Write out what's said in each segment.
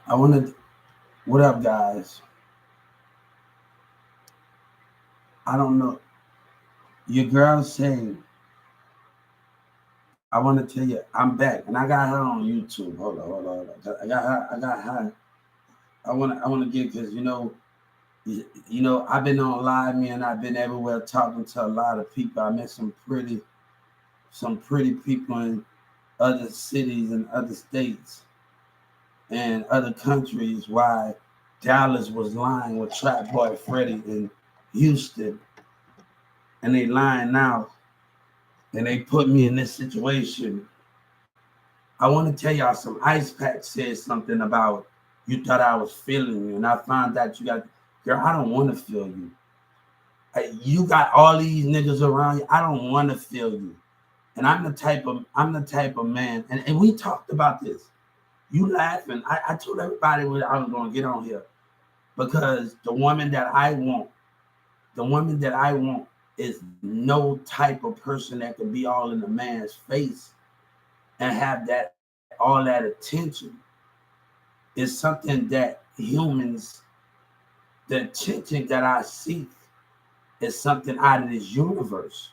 I want to. What up, guys? I don't know. Your girl saying, I want to tell you, I'm back, and I got her on YouTube. Hold on. I got her. I got her. I want to get because I've been on live, man. I've been everywhere talking to a lot of people. I met some pretty people in other cities and other states and other countries. Why Dallas was lying with Trap Boy Freddie in Houston, and they lying now, and they put me in this situation. I want to tell y'all some Ice Pack said something about you thought I was feeling you, and I found out you got, girl, I don't want to feel you. You got all these niggas around you. I don't want to feel you. And I'm the type of man, and we talked about this. You laughing. I told everybody when I was gonna get on here because the woman that I want is no type of person that can be all in a man's face and have that all that attention. Is something that humans, the attention that I seek is something out of this universe.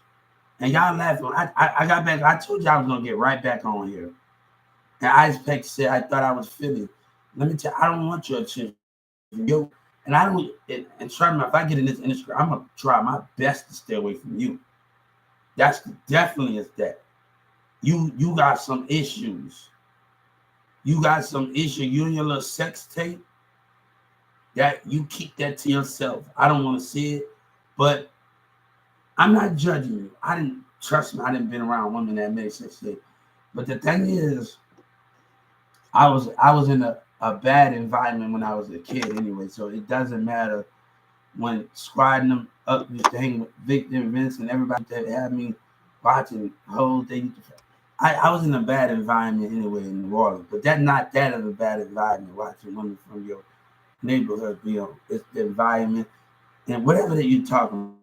And y'all laughing. I got back. I told you I was gonna get right back on here. And Ice Pack said I thought I was feeling. Let me tell you, I don't want your attention. And I don't. And try me if I get in this industry, I'm gonna try my best to stay away from you. That's definitely is that. You got some issues. You got some issue. You and your little sex tape. That you keep that to yourself. I don't want to see it, but I'm not judging you. I didn't trust me. I didn't been around women that made sex tape. But the thing is, I was in a bad environment when I was a kid anyway, so it doesn't matter when Squad and them up used to hang with Victor and Vince and everybody that had me watching whole day. I was in a bad environment anyway in New Orleans, but that not that of a bad environment watching women from your neighborhood be on. It's the environment and whatever that you're talking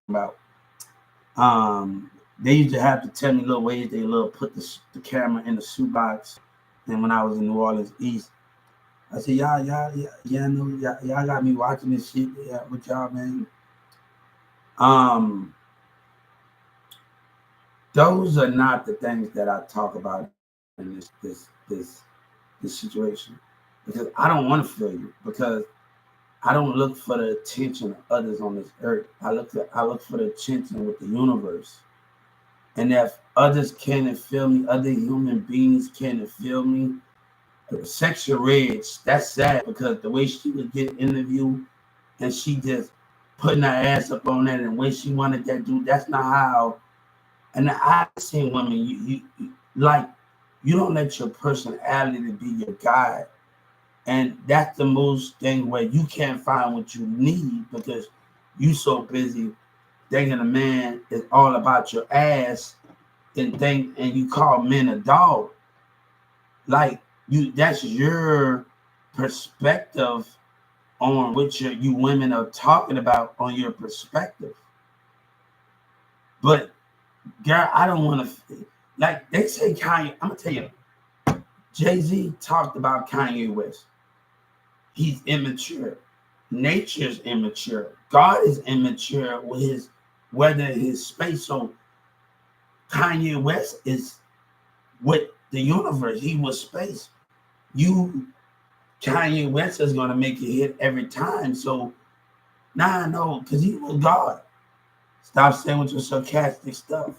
about. They used to have to tell me little ways they little put the camera in the shoebox. And when I was in New Orleans East, I said, I know y'all got me watching this shit with y'all, man. Um, those are not the things that I talk about in this situation because I don't want to feel you because I don't look for the attention of others on this earth. I look for the attention with the universe. And if others can't feel me, other human beings can't feel me, sexual rage, that's sad because the way she would get interviewed and she just putting her ass up on that and the way she wanted that dude, that's not how. And I've seen women, like, you don't let your personality be your guide. And that's the most thing where you can't find what you need because you so busy thinking a man is all about your ass and you call men a dog. Like that's your perspective on what you women are talking about on your perspective. But girl, I don't want to like they say Kanye. I'm gonna tell you, Jay-Z talked about Kanye West. He's immature. Nature's immature. God is immature with his whether his space. So Kanye West is with the universe. He was space. You Kanye West is gonna make it hit every time. So now I know because he was God. Stop saying with your sarcastic stuff.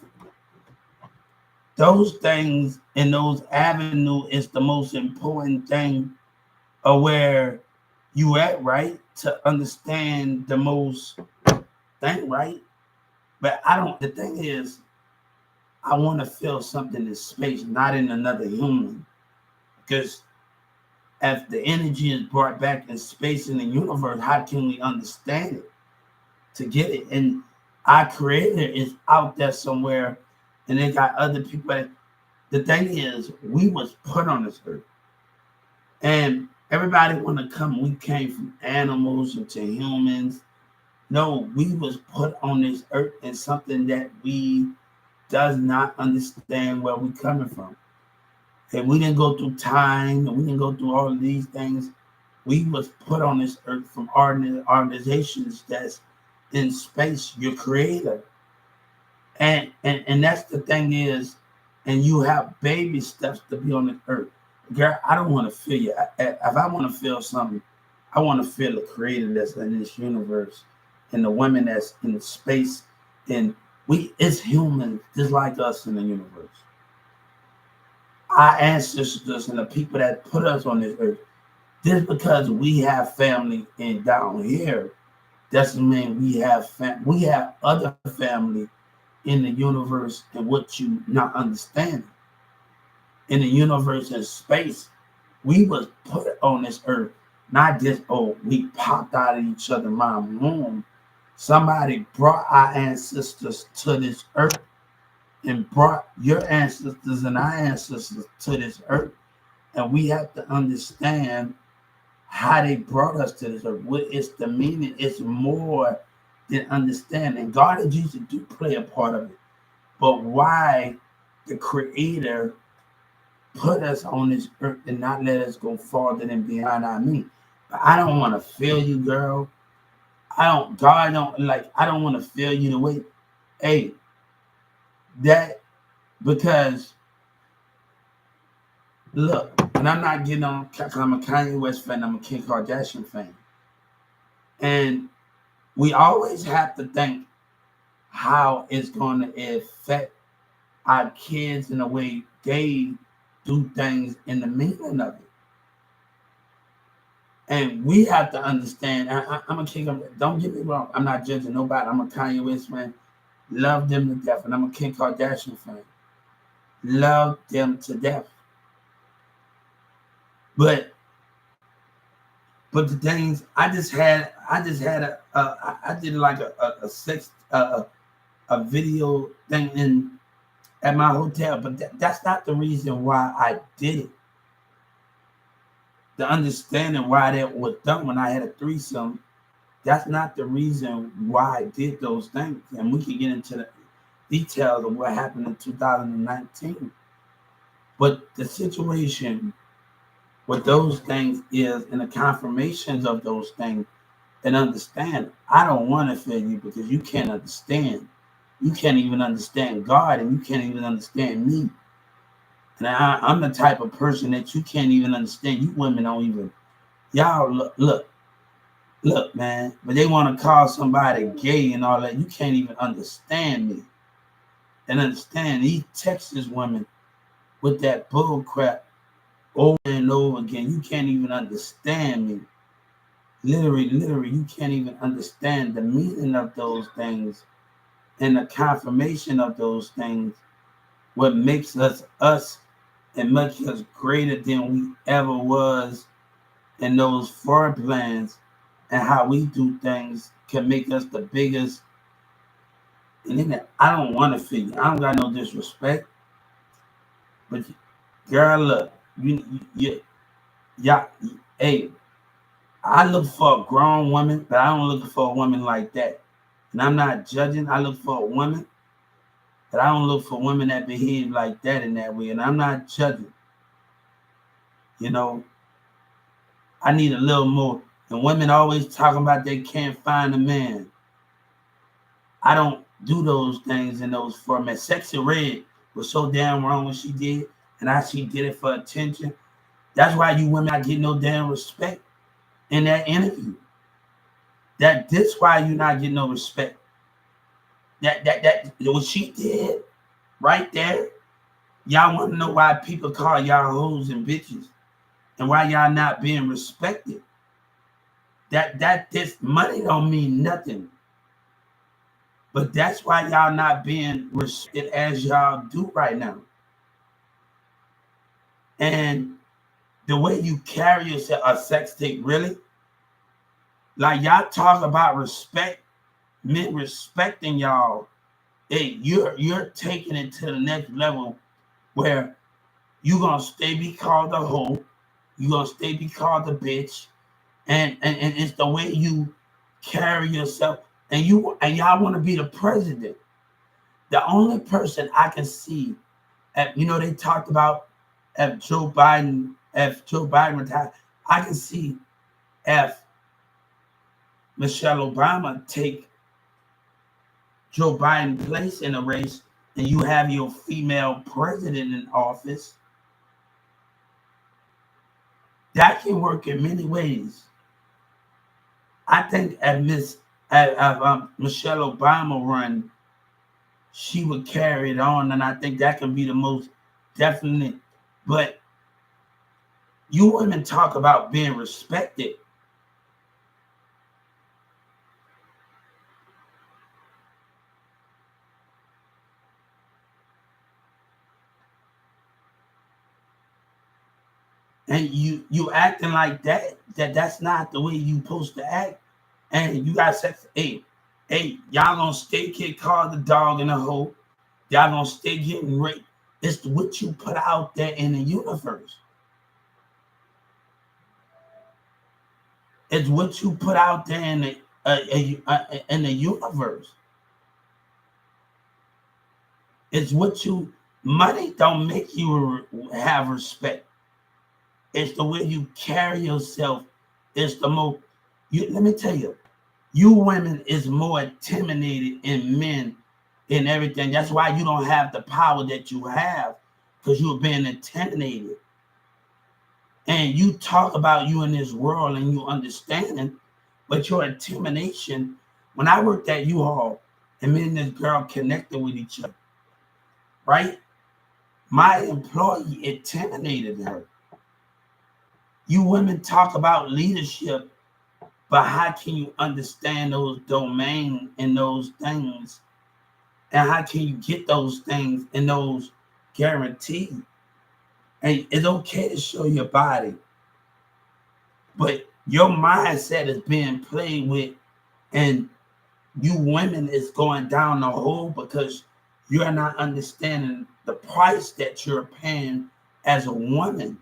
Those things in those avenues is the most important thing of where you at, right? To understand the most thing, right? But I don't the thing is I want to feel something in space, not in another human. Because if the energy is brought back in space in the universe, how can we understand it to get it? And our creator is out there somewhere and they got other people. The thing is, we was put on this earth. And everybody want to come. We came from animals into humans. No, we was put on this earth in something that we does not understand where we coming from. And we didn't go through time, and we didn't go through all of these things. We was put on this earth from organizations that's in space, your creator. And that's the thing is, and you have baby steps to be on this earth. Girl, I don't want to feel you. If I want to feel something, I want to feel the creator that's in this universe and the women that's in space. And it's humans just like us in the universe. Our ancestors and the people that put us on this earth, just because we have family in down here, doesn't mean we have we have other family in the universe. And what you not understanding in the universe and space, we was put on this earth, not just we popped out of each other's mom's womb. Somebody brought our ancestors to this earth and brought your ancestors and our ancestors to this earth. And we have to understand how they brought us to this earth. What is the meaning? It's more than understanding. God and Jesus do play a part of it. But why the Creator put us on this earth and not let us go farther than beyond our means? But I don't want to feel you, girl. I don't want to feel you the way. Hey, that, because look, and I'm not getting on, because I'm a Kanye West fan, I'm a Kim Kardashian fan. And we always have to think how it's going to affect our kids in the way they do things in the meaning of it. And we have to understand, I'm a King, don't get me wrong, I'm not judging nobody. I'm a Kanye West fan, love them to death. And I'm a Kim Kardashian fan, love them to death. But the things I did like a sex a video thing at my hotel, but that's not the reason why I did it. The understanding why that was done when I had a threesome, that's not the reason why I did those things. And we can get into the details of what happened in 2019. But the situation with those things is, and the confirmations of those things, and understand, I don't want to feel you because you can't understand. You can't even understand God, and you can't even understand me. And I'm the type of person that you can't even understand. You women don't even, y'all look, man. But they want to call somebody gay and all that. You can't even understand me. And understand these Texas women with that bull crap over and over again. You can't even understand me. Literally, you can't even understand the meaning of those things and the confirmation of those things. What makes us and makes us greater than we ever was in those foreign plans, and how we do things can make us the biggest. And then I don't want to feel you. I don't got no disrespect, but girl, look, yeah, hey, I look for a grown woman, but I don't look for a woman like that. And I'm not judging. I look for a woman, but I don't look for women that behave like that in that way. And I'm not judging. You know, I need a little more. And women always talking about they can't find a man. I don't do those things in those formats. Sexy Red was so damn wrong what she did, and she did it for attention. That's why you women not getting no damn respect in that interview. That's why you not getting no respect. That what she did right there. Y'all want to know why people call y'all hoes and bitches, and why y'all not being respected. This money don't mean nothing. But that's why y'all not being respected as y'all do right now. And the way you carry yourself, a sex tape, really? Like, y'all talk about respect, men respecting y'all. Hey, you're taking it to the next level where you gonna stay be called a hoe, you gonna stay be called a bitch, and it's the way you carry yourself, and y'all want to be the president. The only person I can see, they talked about if Joe Biden retired, I can see if Michelle Obama take Joe Biden's place in a race and you have your female president in office. That can work in many ways. I think if Michelle Obama run, she would carry it on, and I think that can be the most definite. But you women talk about being respected. And you acting like that's not the way you supposed to act. And you got sex. Hey, y'all gonna stay kid call the dog in the hole. Y'all gonna stay getting raped. It's what you put out there in the universe. It's what you put out there in the universe. It's what you money don't make you have respect. It's the way you carry yourself. It's the most. Let me tell you, you women is more intimidated in men in everything. That's why you don't have the power that you have, because you're being intimidated. And you talk about you in this world and you understanding, but your intimidation. When I worked at U-Haul and me and this girl connected with each other, right? My employee intimidated her. You women talk about leadership, but how can you understand those domains and those things? And how can you get those things and those guaranteed? And it's okay to show your body, but your mindset is being played with, and you women is going down the hole because you're not understanding the price that you're paying as a woman.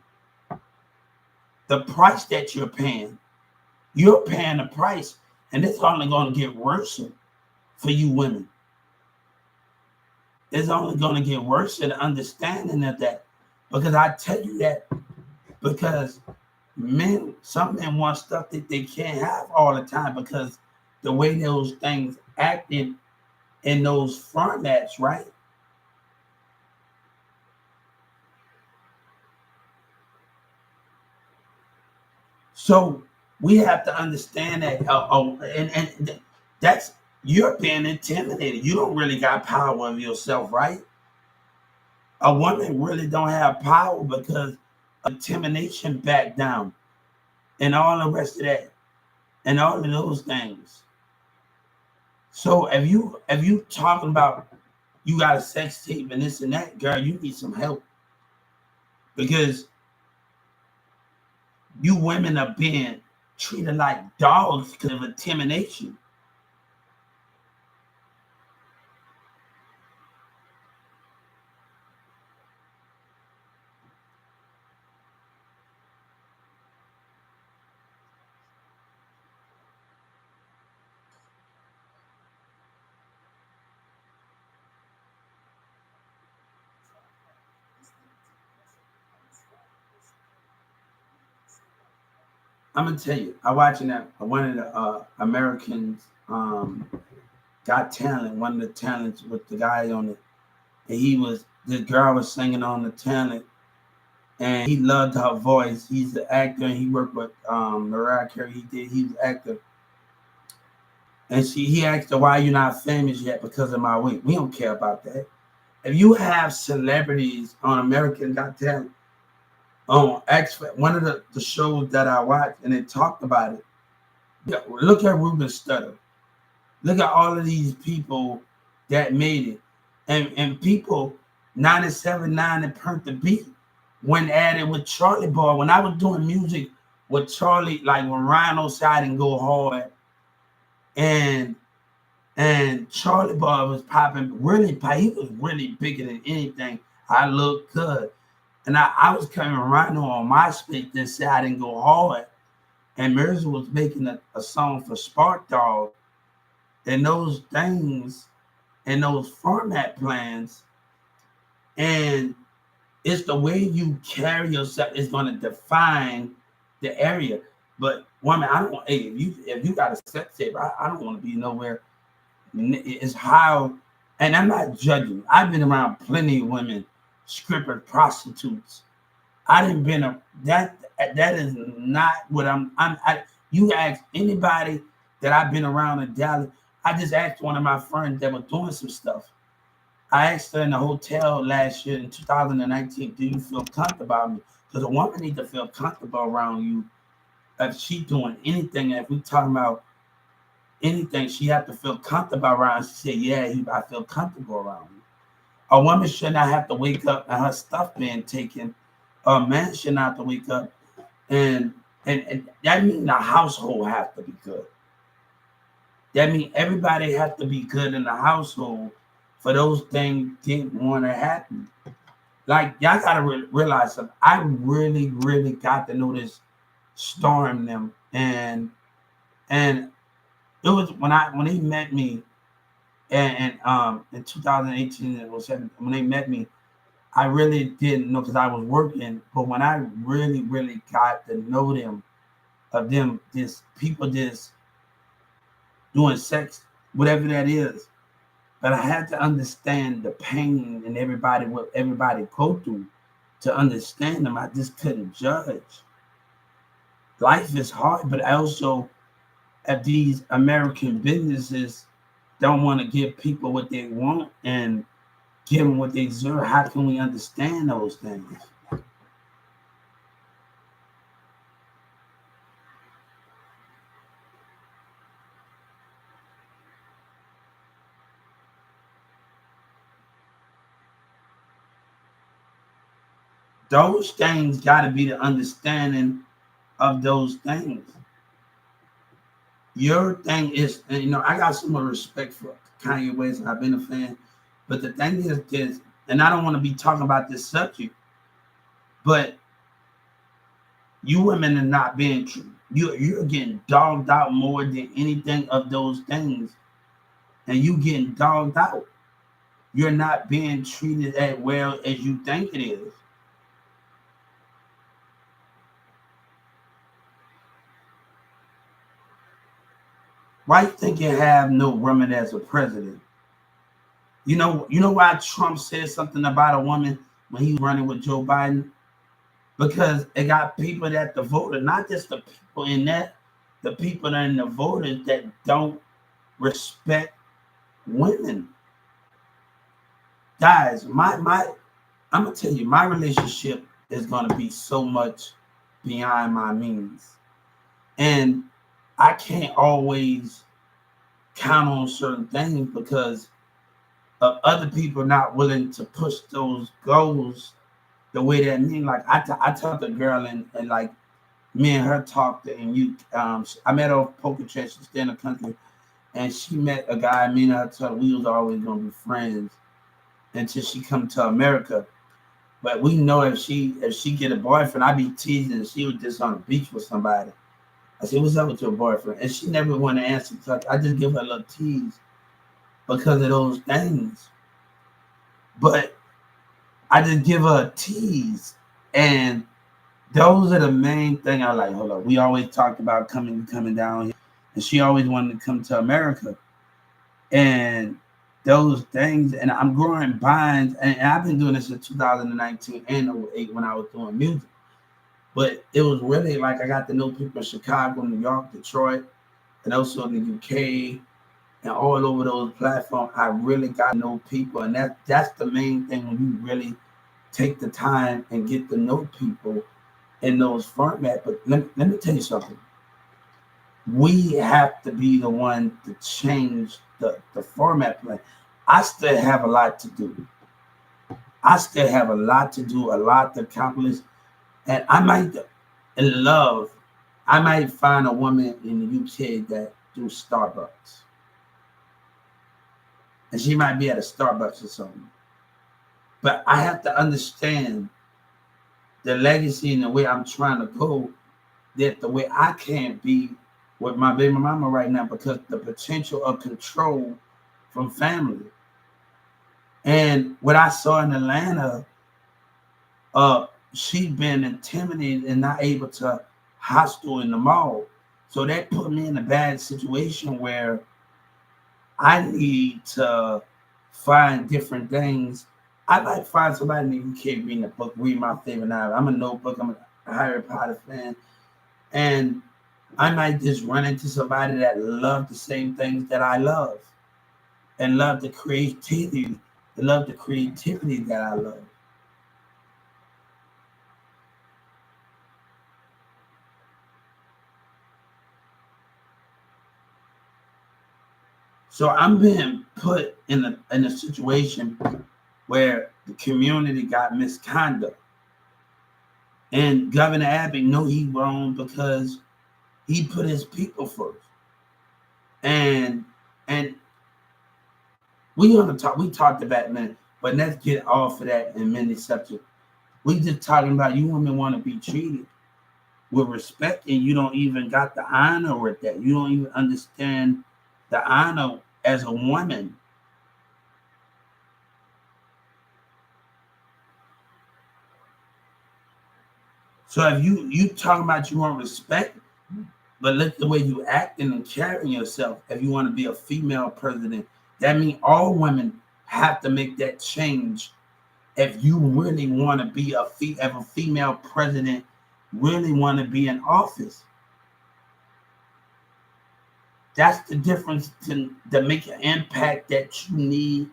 The price that you're paying the price, and it's only going to get worse for you women. It's only going to get worse in the understanding of that, because I tell you that because some men want stuff that they can't have all the time because the way those things acted in those formats, right? So we have to understand that, and that's, you're being intimidated. You don't really got power of yourself, right? A woman really don't have power because of intimidation back down and all the rest of that and all of those things. So if you talking about you got a sex tape and this and that, girl, you need some help, because you women are being treated like dogs because of intimidation. I'm gonna tell you, I'm watching that one of the Americans Got Talent, one of the talents with the guy on it, and this girl was singing on the talent, and he loved her voice. He's an actor, and he worked with Mariah Carey. He was an actor, and he asked her, "Why you not famous yet?" Because of my weight. We don't care about that. If you have celebrities on American Got Talent, on one of the shows that I watched, and they talked about it. Look at Ruben Studdard. Look at all of these people that made it. And people 97.9 and Perk the Beat when added with Charlie Boy. When I was doing music with Charlie, like when Rhino Side and Go Hard, and Charlie Boy was popping, he was really bigger than anything. I Look Good. And I was coming Rhino on MySpace that said I didn't go hard. And Mirza was making a song for Spark Dog. And those things and those format plans. And It's the way you carry yourself is going to define the area. But woman, I don't want. Hey, if you got a sex tape, I don't want to be nowhere. It's how, and I'm not judging. I've been around plenty of women, strippers, prostitutes. I didn't been a that. That is not what you ask anybody that I've been around in Dallas. I just asked one of my friends that was doing some stuff. I asked her in the hotel last year in 2019, do you feel comfortable about me? Because a woman needs to feel comfortable around you. If she doing anything, if we talking about anything, she have to feel comfortable around. She said, yeah, I feel comfortable around you. A woman should not have to wake up and her stuff being taken. A man should not have to wake up and that means the household has to be good. That means everybody has to be good in the household for those things didn't want to happen. Like, y'all got to realize something. I really, really got to know this Storm them. And it was when they met me and in 2018 it was when they met me, I really didn't know because I was working. But when I really, really got to know them, of them, people doing sex, whatever that is. But I had to understand the pain and what everybody go through to understand them. I just couldn't judge. Life is hard, but also if these American businesses don't want to give people what they want and give them what they deserve, how can we understand those things? Those things got to be the understanding of those things. Your thing is, and I got so much respect for Kanye West, and I've been a fan. But the thing is this, and I don't want to be talking about this subject, but you women are not being true. You're getting dogged out more than anything of those things, and you getting dogged out. You're not being treated as well as you think it is. Why you think you have no woman as a president? You know why Trump said something about a woman when he was running with Joe Biden? Because it got people that the voter, not just the people in that, the people that are in the voters that don't respect women. Guys, I'm gonna tell you, my relationship is gonna be so much beyond my means. And I can't always count on certain things because of other people not willing to push those goals the way that me. Like I talked to a girl and like me and her talked and I met her off Poker Chat. She's still in the country, and she met a guy. Me and her told we was always gonna be friends until she come to America. But we know if she get a boyfriend, I be teasing. She was just on the beach with somebody. I said, "What's up with your boyfriend?" And she never want to answer. I just give her a little tease because of those things. But I just give her a tease, and those are the main thing I like. Hold up, we always talked about coming down here, and she always wanted to come to America, and those things. And I'm growing binds, and I've been doing this in 2019 and 08 when I was doing music. But it was really like I got to know people in Chicago, New York, Detroit, and also in the UK, and all over those platforms. I really got to know people, and that's the main thing when you really take the time and get to know people in those formats. But let me tell you something. We have to be the one to change the format plan. I still have a lot to do. I still have a lot to do, a lot to accomplish. And I might, in love, I might find a woman in the UK that do Starbucks. And she might be at a Starbucks or something. But I have to understand the legacy and the way I'm trying to go, that the way I can't be with my baby mama right now because the potential of control from family. And what I saw in Atlanta, she been intimidated and not able to hostile in the mall. So that put me in a bad situation where I need to find different things. I like find somebody in the UK reading a book, read my favorite novel. I'm a Notebook, I'm a Harry Potter fan. And I might just run into somebody that love the same things that I love and love the creativity, that I love. So I'm being put in a situation where the community got misconduct. And Governor Abbott know he wrong because he put his people first. And and we talked about men, but let's get off of that in many subjects. We just talking about you women want to be treated with respect, and you don't even got the honor with that. You don't even understand the honor as a woman. So if you talking about you want respect, but look the way you acting and carrying yourself. If you want to be a female president, that means all women have to make that change. If you really want to be if a female president really want to be in office, that's the difference to make an impact that you need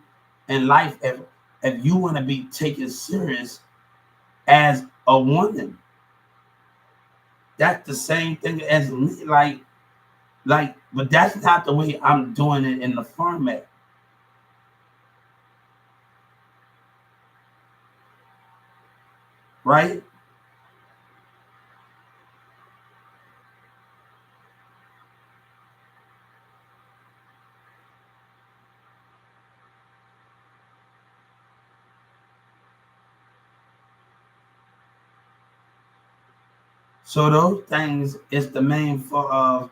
in life. If you want to be taken serious as a woman, that's the same thing as me. But that's not the way I'm doing it in the format, right? So those things is the main for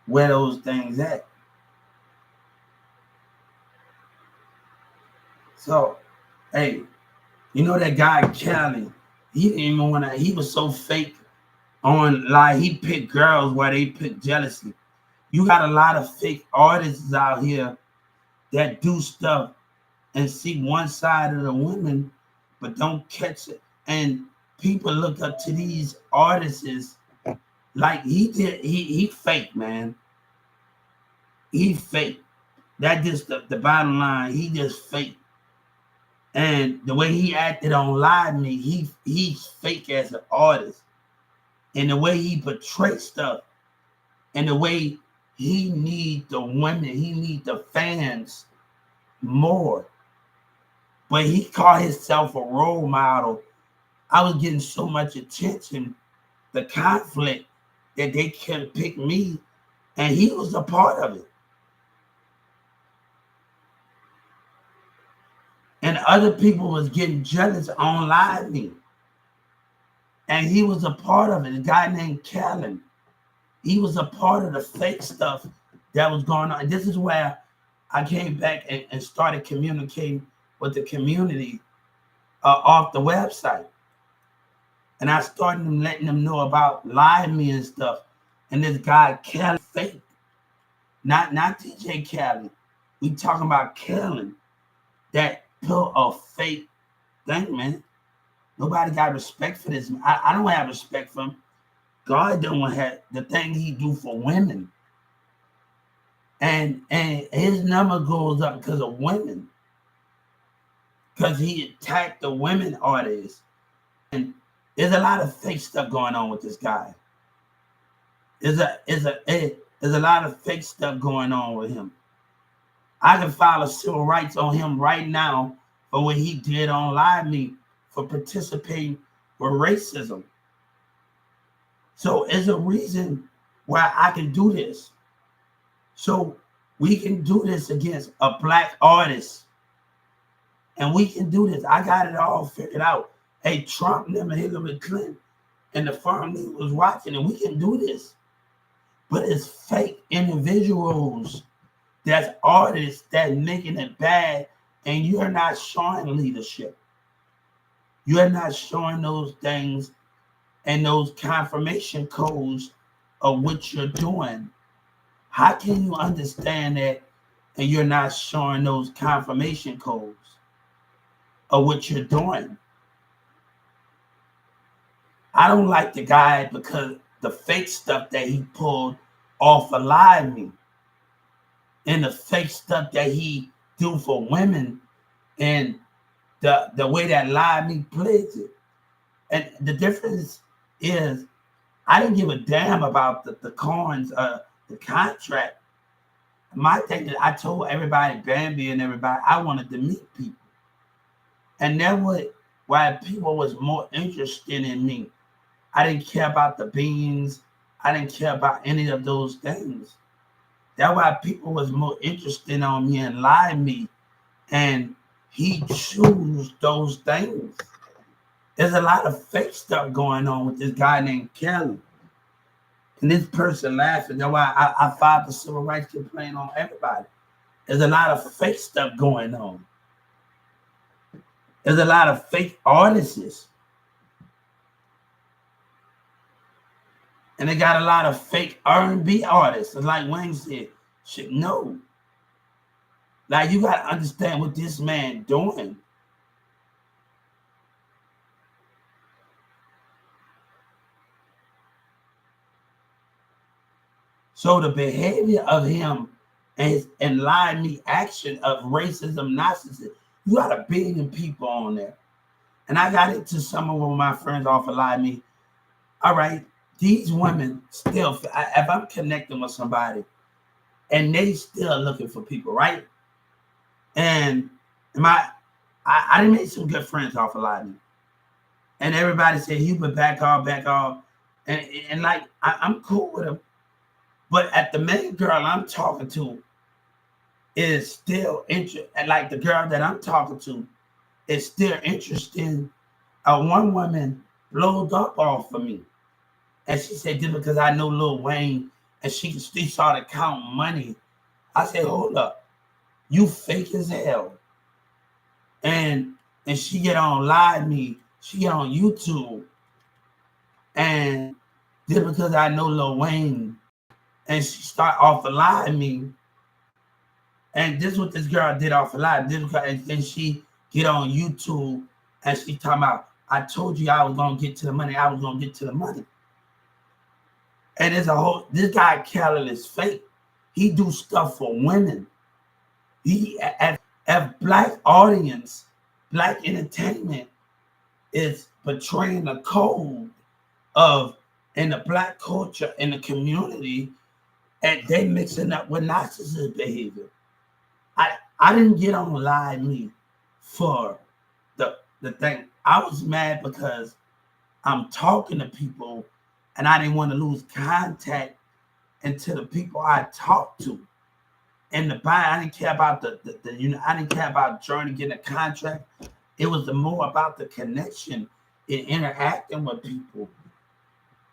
where those things at. So, hey, you know that guy Kelly, he didn't even want to. He was so fake on like he picked girls where they picked jealousy. You got a lot of fake artists out here that do stuff and see one side of the women, but don't catch it. And people look up to these artists like he did. He fake, man. He fake. That just the bottom line. He just fake. And the way he acted on Live Me, he's fake as an artist. And the way he portrays stuff, and the way he need the women, he need the fans more. But he called himself a role model. I was getting so much attention, the conflict that they couldn't pick me, and he was a part of it. And other people was getting jealous on Live Me. And he was a part of it. A guy named Khalid. He was a part of the fake stuff that was going on. And this is where I came back and started communicating with the community off the website. And I started letting them know about Live Me and stuff. And this guy, Khalid, fake. Not DJ Khalid. We talking about Khalid that put a fake thing, man. Nobody got respect for this. I don't have respect for him. God don't have the thing he do for women. And his number goes up because of women. Because he attacked the women artists. And there's a lot of fake stuff going on with this guy. There's a lot of fake stuff going on with him. I can file a civil rights on him right now for what he did on Live Me for participating with racism. So there's a reason why I can do this. So we can do this against a black artist. And we can do this. I got it all figured out. Hey, Trump and Hillary Clinton and the family was watching, and we can do this. But it's fake individuals that's artists that making it bad, and you're not showing leadership. You are not showing those things and those confirmation codes of what you're doing. How can you understand that and you're not showing those confirmation codes of what you're doing? I don't like the guy because the fake stuff that he pulled off of Live Me and the fake stuff that he do for women and the way that Live Me plays it. And the difference is I didn't give a damn about the coins, the contract. My thing that I told everybody, Bambi and everybody, I wanted to meet people. And that was why people was more interested in me. I didn't care about the beans. I didn't care about any of those things. That's why people was more interested on me and Live Me. And he chose those things. There's a lot of fake stuff going on with this guy named Kelly. And this person laughing. That's why I filed the civil rights complaint on everybody. There's a lot of fake stuff going on. There's a lot of fake artists. And they got a lot of fake R&B artists. And like Wayne said, shit, no. Like, you got to understand what this man doing. So the behavior of him and Live Me action of racism, narcissism, you got 1 billion people on there. And I got into some of my friends off of Live Me. All right, these women still, if I'm connecting with somebody and they still looking for people, right? And I done made some good friends off of Live Me. And everybody said, Hubert, back off. And like, I'm cool with them. But at the main girl I'm talking to is still interested. And like the girl that I'm talking to is still interested. One woman blowed up off of me. And she said, just because I know Lil Wayne, and she started counting money. I said, hold up. You fake as hell. And she get on Live Me. She get on YouTube. And just because I know Lil Wayne, and she start off of Live Me. And this is what this girl did off of Live. And then she get on YouTube and she talking about, I told you I was going to get to the money. I was going to get to the money. And there's this guy, Khalid, is fake. He do stuff for women. He, at black audience, black entertainment is portraying the code of, in the black culture, in the community, and they mixing up with narcissist behavior. I didn't get on Live Me for the thing. I was mad because I'm talking to people and I didn't want to lose contact into the people I talked to. And the buy, I didn't care about I didn't care about journey getting a contract. It was more about the connection and interacting with people.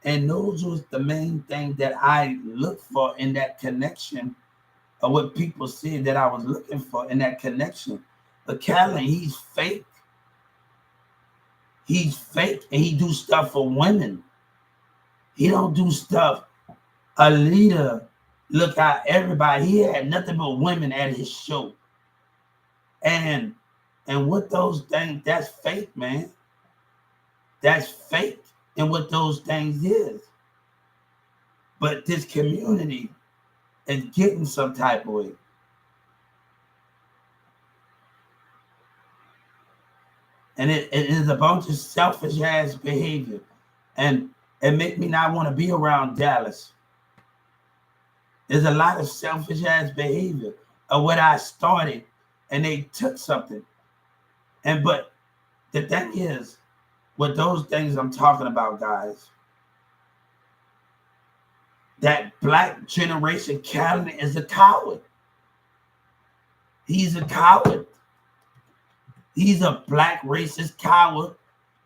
And those was the main thing that I looked for in that connection, or what people said that I was looking for in that connection. But Khalid, he's fake. He's fake, and he do stuff for women. He don't do stuff. A leader, look out everybody. He had nothing but women at his show. And what those things, that's fake, man. That's fake. And what those things is. But this community is getting some type of way. And it is a bunch of selfish ass behavior. And it make me not want to be around Dallas. There's a lot of selfish ass behavior of what I started, and they took something. But the thing is, with those things I'm talking about, guys, that black generation Khalid is a coward. He's a coward. He's a black racist coward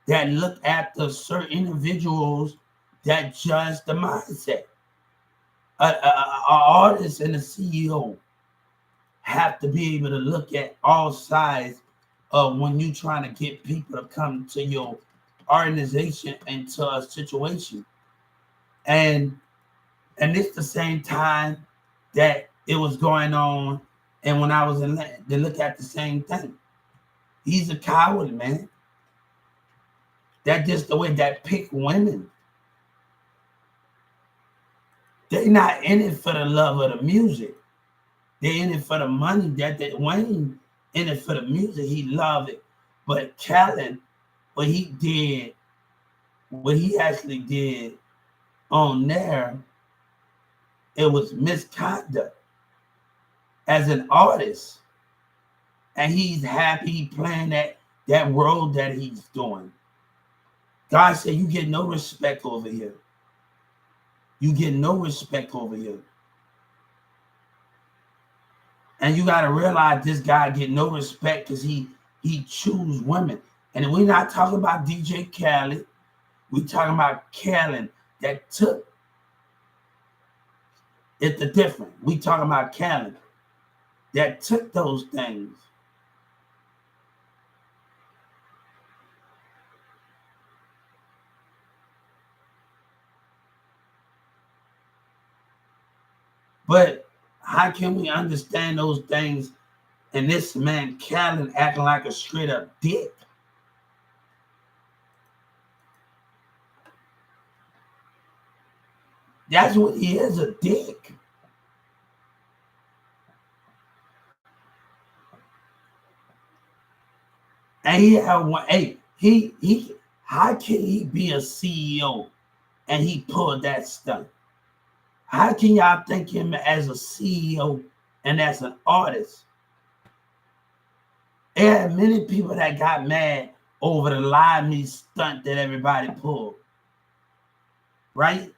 that look after certain individuals that judge the mindset. An artist and a CEO have to be able to look at all sides when you trying to get people to come to your organization and to a situation. And it's the same time that it was going on, and when I was in they look at the same thing. He's a coward, man. That's just the way that pick women. They not in it for the love of the music. They in it for the money. That Wayne in it for the music. He loved it. But Khalid, what he actually did on there, it was misconduct as an artist. And he's happy playing that role that he's doing. God said, you get no respect over here. You get no respect over here. And you got to realize this guy get no respect because he choose women. And we're not talking about DJ Khaled. We're talking about Khaled that took. It's the difference. We talking about Khaled that took those things. But how can we understand those things and this man Khaled acting like a straight up dick? That's what he is, a dick. And he had one. Hey, he. How can he be a CEO and he pulled that stunt? How can y'all think him as a CEO and as an artist? There are many people that got mad over the Lie Me stunt that everybody pulled, right?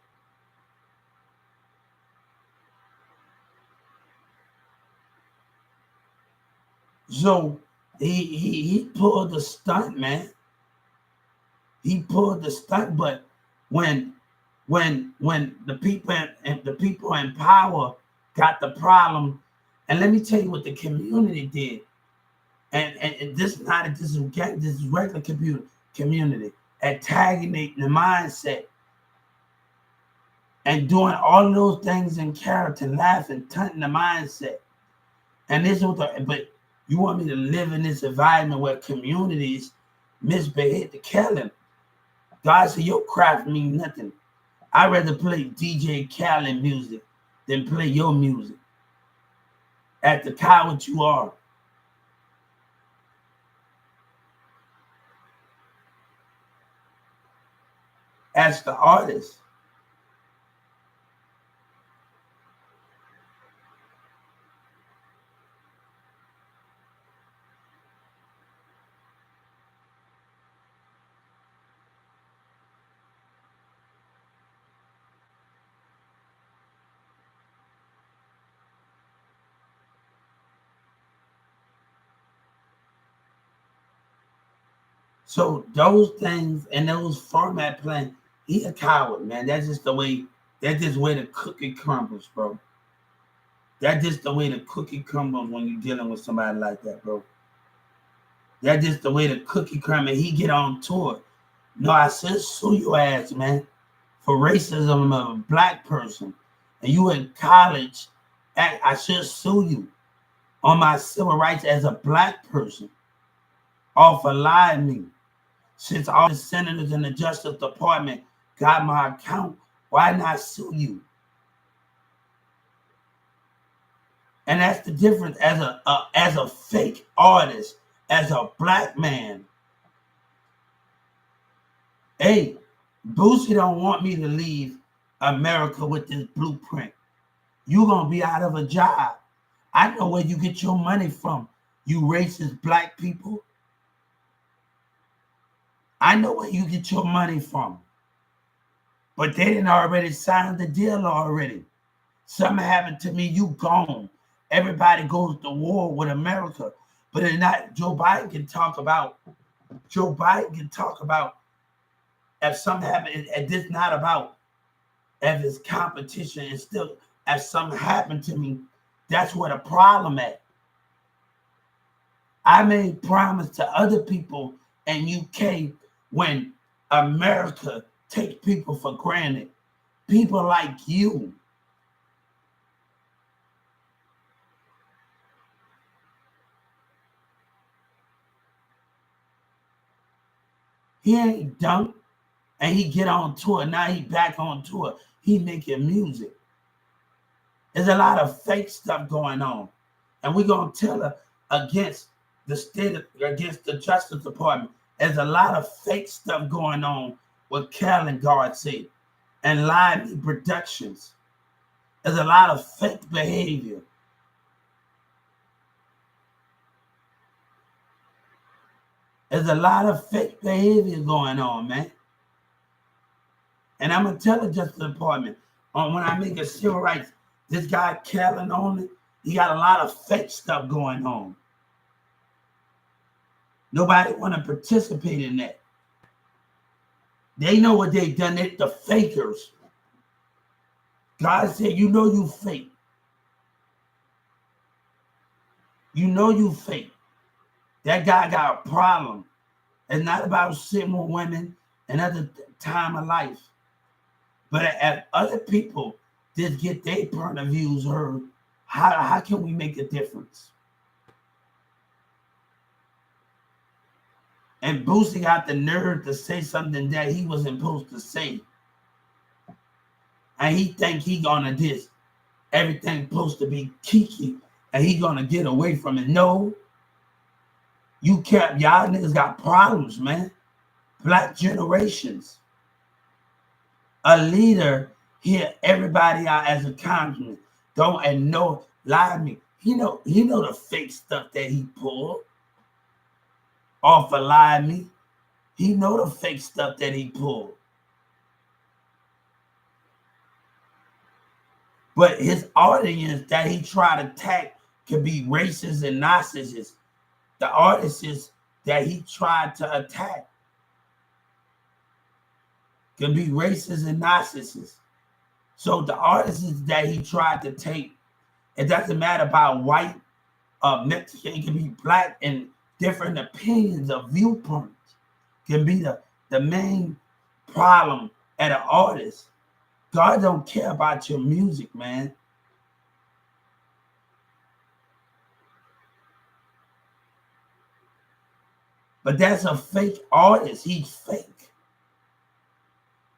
So he pulled the stunt, man. He pulled the stunt, but when the people in power got the problem, and let me tell you what the community did, and this is regular community antagonating the mindset and doing all of those things in character, laughing, tunting the mindset, and this was but you want me to live in this environment where communities misbehave to kill him? God said your craft mean nothing. I'd rather play DJ Khaled music than play your music. At the coward you are. As the artist. So those things and those format playing, he a coward, man. That's just the way the cookie crumbles, bro. That's just the way the cookie crumbles when you're dealing with somebody like that, bro. That's just the way the cookie crumbles. He get on tour. No, I said sue your ass, man, for racism of a black person. And you in college, I should sue you on my civil rights as a black person. Off of lying me. Since all the senators in the Justice Department got my account, why not sue you? And that's the difference as a fake artist, as a black man. Hey, Boosie don't want me to leave America with this blueprint. You're gonna be out of a job. I know where you get your money from, you racist black people. I know where you get your money from. But they didn't already sign the deal already. Something happened to me, you gone. Everybody goes to war with America. But it's not, Joe Biden can talk about if something happened, and this not about if it's competition, and still if something happened to me, that's where the problem at. I made promise to other people in UK when America takes people for granted. People like you. He ain't dumb. And he get on tour. Now he back on tour. He making music. There's a lot of fake stuff going on. And we're going to tell her against the state, against the Justice Department. There's a lot of fake stuff going on with Khalid Garcia and Lively Productions. There's a lot of fake behavior. There's a lot of fake behavior going on, man. And I'm going to tell the Justice Department, when I make a civil rights, this guy Khalid on it, he got a lot of fake stuff going on. Nobody want to participate in that. They know what they done. It's the fakers. God said, you know you fake. You know you fake. That guy got a problem. It's not about sitting with women and other time of life. But as other people just get their point of views heard, how can we make a difference? And Boosie got the nerve to say something that he wasn't supposed to say. And he think he gonna this. Everything supposed to be kiki and he gonna get away from it. No. Y'all niggas got problems, man. Black generations. A leader hear everybody out as a congressman. Don't and no lie to me. He know the fake stuff that he pulled off of lie to me. He know the fake stuff that he pulled. But his audience that he tried to attack could be racist and narcissists. The artists that he tried to attack can be racist and narcissists. So the artists that he tried to take, it doesn't matter about white, Mexican, it can be black, and different opinions of viewpoints can be the main problem at an artist. God don't care about your music, man. But that's a fake artist. He's fake.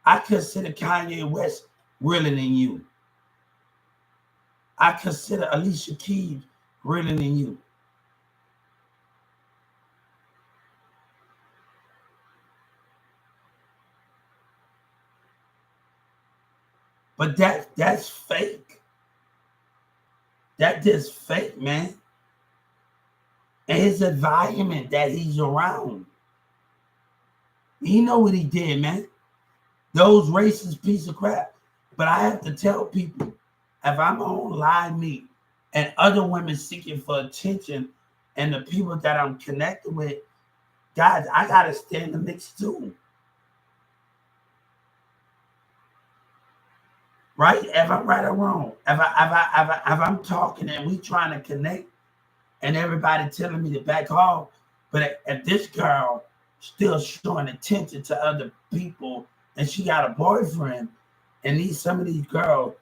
I consider Kanye West realer than you. I consider Alicia Keys realer than you. But that's fake. That just fake, man. And his environment that he's around. He know what he did, man. Those racist piece of crap. But I have to tell people, if I'm on live meet and other women seeking for attention and the people that I'm connected with, guys, I gotta stay in the mix too. Right? If I'm right or wrong. If I'm talking and we trying to connect and everybody telling me to back off, but if this girl still showing attention to other people and she got a boyfriend, and some of these girls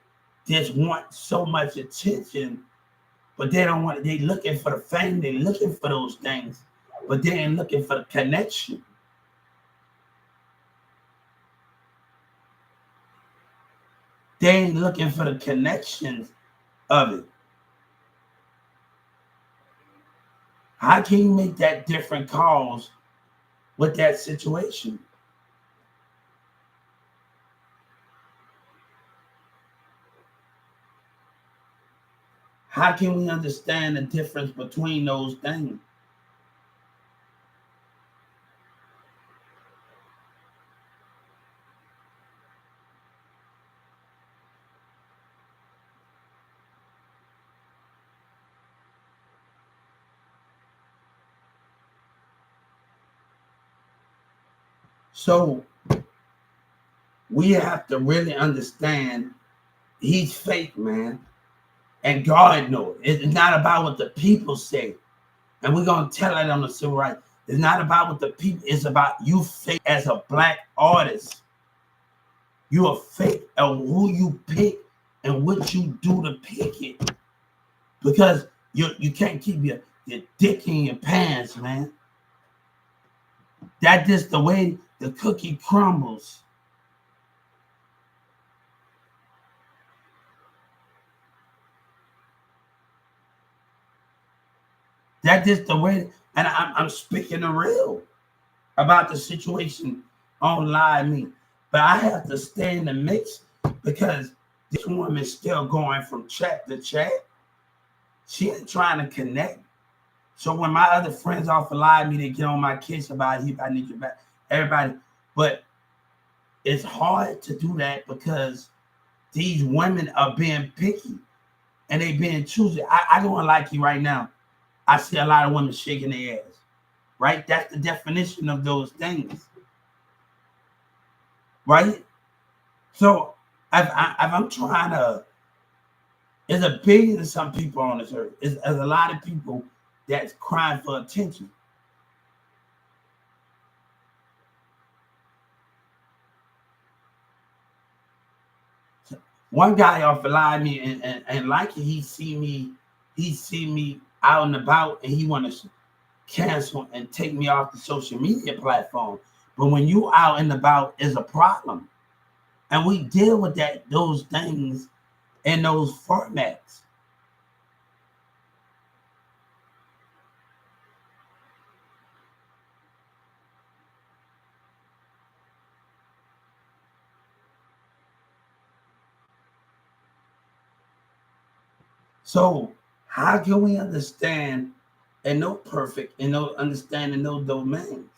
just want so much attention, but they don't want it. They looking for the fame, they looking for those things, but they ain't looking for the connection. They ain't looking for the connections of it. How can you make that different calls with that situation? How can we understand the difference between those things? So we have to really understand he's fake, man. And God knows. It's not about what the people say. And we're going to tell it on the civil rights. It's not about what the people, it's about you fake as a black artist. You are fake of who you pick and what you do to pick it. Because you can't keep your dick in your pants, man. That's just the way the cookie crumbles. That's just the way, and I'm speaking the real about the situation on Live Me. But I have to stay in the mix because this woman's still going from chat to chat. She ain't trying to connect. So when my other friends off of Live Me, they get on my case about I need you back, everybody. But it's hard to do that because these women are being picky and they being choosy. I don't like you right now. I see a lot of women shaking their ass, right? That's the definition of those things, right? So if I'm trying to, there's a billion of some people on this earth. There's a lot of people that's crying for attention. So one guy off of Live Me and like it, he see me out and about and he want to cancel and take me off the social media platform. But when you out and about is a problem. And we deal with those things in those formats. So how can we understand and know perfect and know understand in those domains?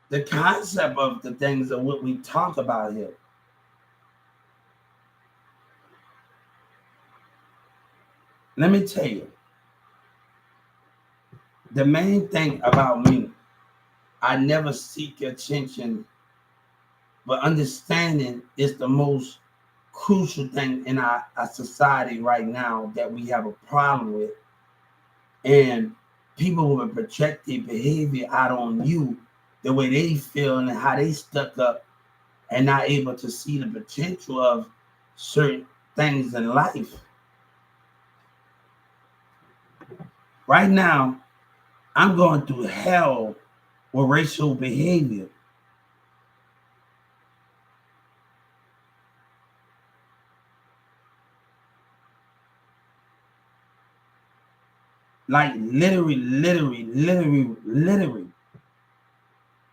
The concept of the things of what we talk about here. Let me tell you, the main thing about me, I never seek attention, but understanding is the most crucial thing in our society right now that we have a problem with. And people will project their behavior out on you the way they feel and how they stuck up and not able to see the potential of certain things in life. Right now, I'm going through hell with racial behavior. Like literally.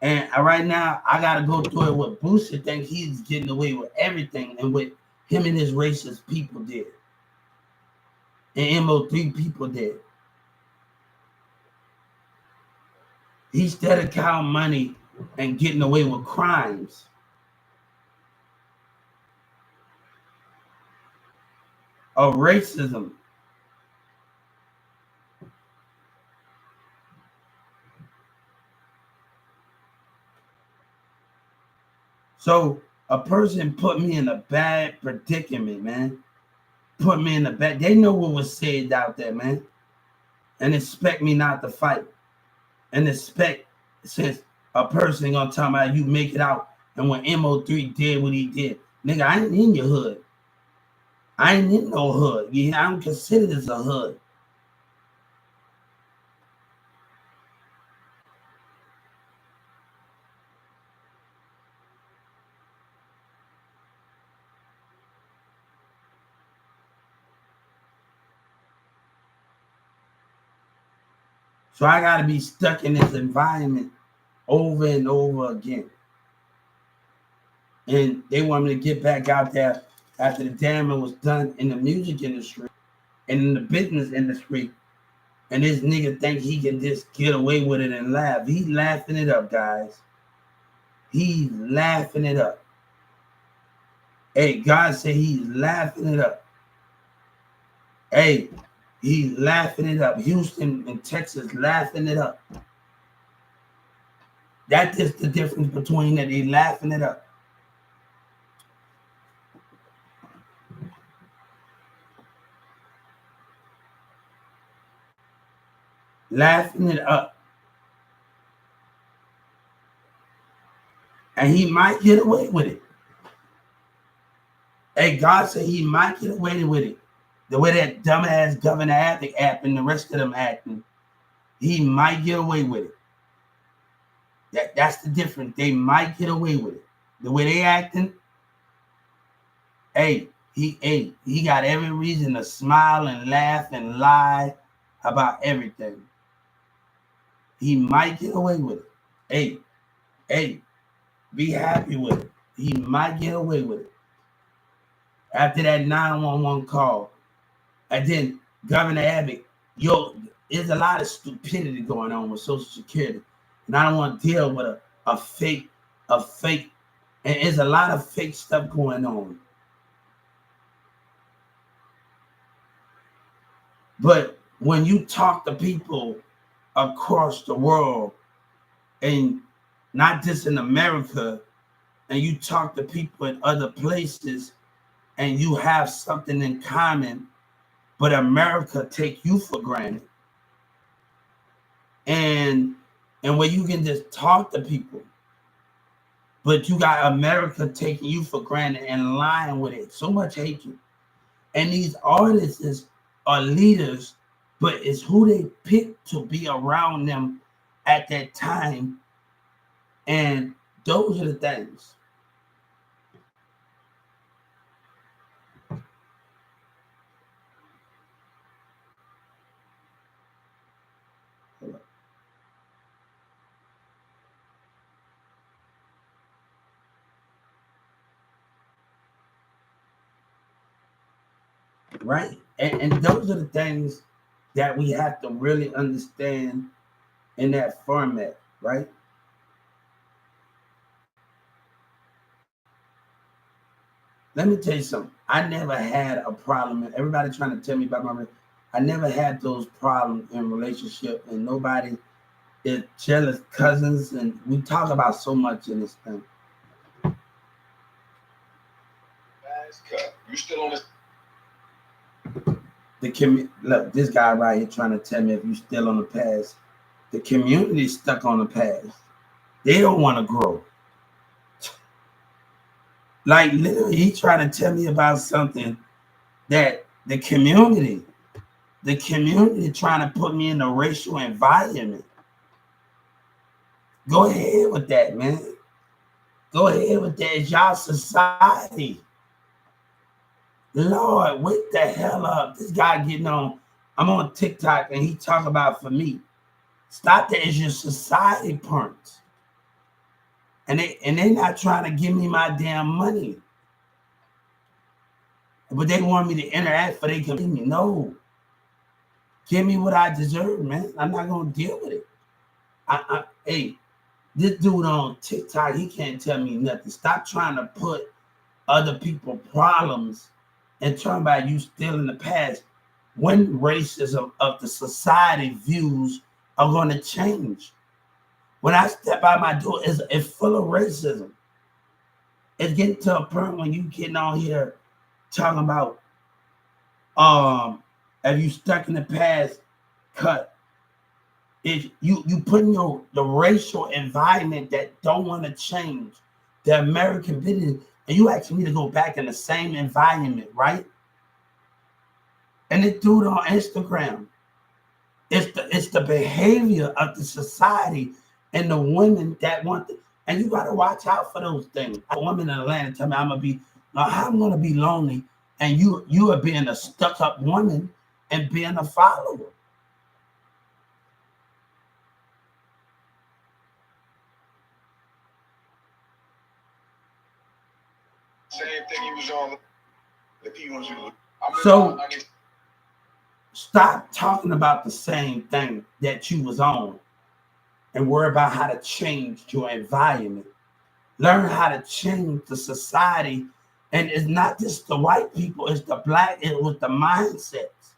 And right now, I got to go through it with Booster think he's getting away with everything and what him and his racist people did. And MO3 people did. He's instead of counting money and getting away with crimes. Of racism. So a person put me in a bad predicament, man. Put me in a bad. They know what was said out there, man. And expect me not to fight. And expect since a person gonna tell me you make it out. And when MO3 did what he did, nigga, I ain't in your hood. I ain't in no hood. Yeah, I don't consider this a hood. So I got to be stuck in this environment over and over again. And they want me to get back out there after the damage was done in the music industry and in the business industry. And this nigga think he can just get away with it and laugh. He's laughing it up, guys. He's laughing it up. Hey, God said he's laughing it up. Hey, he's laughing it up. Houston and Texas laughing it up. That is the difference between that. They laughing it up. Laughing it up. And he might get away with it. Hey, God said he might get away with it. The way that dumbass Governor Abbott app and the rest of them acting, he might get away with it. That's the difference. They might get away with it. The way they acting, he got every reason to smile and laugh and lie about everything. He might get away with it. Hey, be happy with it. He might get away with it. After that 911 call, and then Governor Abbott, there's a lot of stupidity going on with Social Security, and I don't want to deal with a fake, and there's a lot of fake stuff going on. But when you talk to people across the world, and not just in America, and you talk to people in other places, and you have something in common, but America take you for granted. And where you can just talk to people, but you got America taking you for granted and lying with it. So much hatred. And these artists are leaders, but it's who they pick to be around them at that time. And those are the things. Right? And those are the things that we have to really understand in that format, right? Let me tell you something. I never had a problem. Everybody trying to tell me about I never had those problems in relationship, and nobody is jealous cousins, and we talk about so much in this thing. You still on this? Look, this guy right here trying to tell me if you still on the past. The community stuck on the past. They don't want to grow. Like literally, he trying to tell me about something that the community trying to put me in a racial environment. Go ahead with that, man. Go ahead with that. It's y'all society. Lord, wake the hell up. This guy getting on. I'm on TikTok and he talking about for me. Stop that. It's your society parts. And they not trying to give me my damn money. But they want me to interact for they can give me. No. Give me what I deserve, man. I'm not gonna deal with it. Hey, this dude on TikTok, he can't tell me nothing. Stop trying to put other people's problems and talking about you still in the past. When racism of the society views are going to change. When I step out my door, it's full of racism. It's getting to a point when you getting on here talking about if you stuck in the past, cut. If you putting the racial environment that don't want to change, the American business, and you actually need to go back in the same environment, right? And they do it on Instagram. It's the behavior of the society and the women that want to, and you gotta watch out for those things. A woman in Atlanta tell me I'm gonna be lonely, and you are being a stuck-up woman and being a follower. Same thing he was on. If he was, so stop talking about the same thing that you was on and worry about how to change your environment. Learn how to change the society. And it's not just the white people, it's the black, it was the mindsets.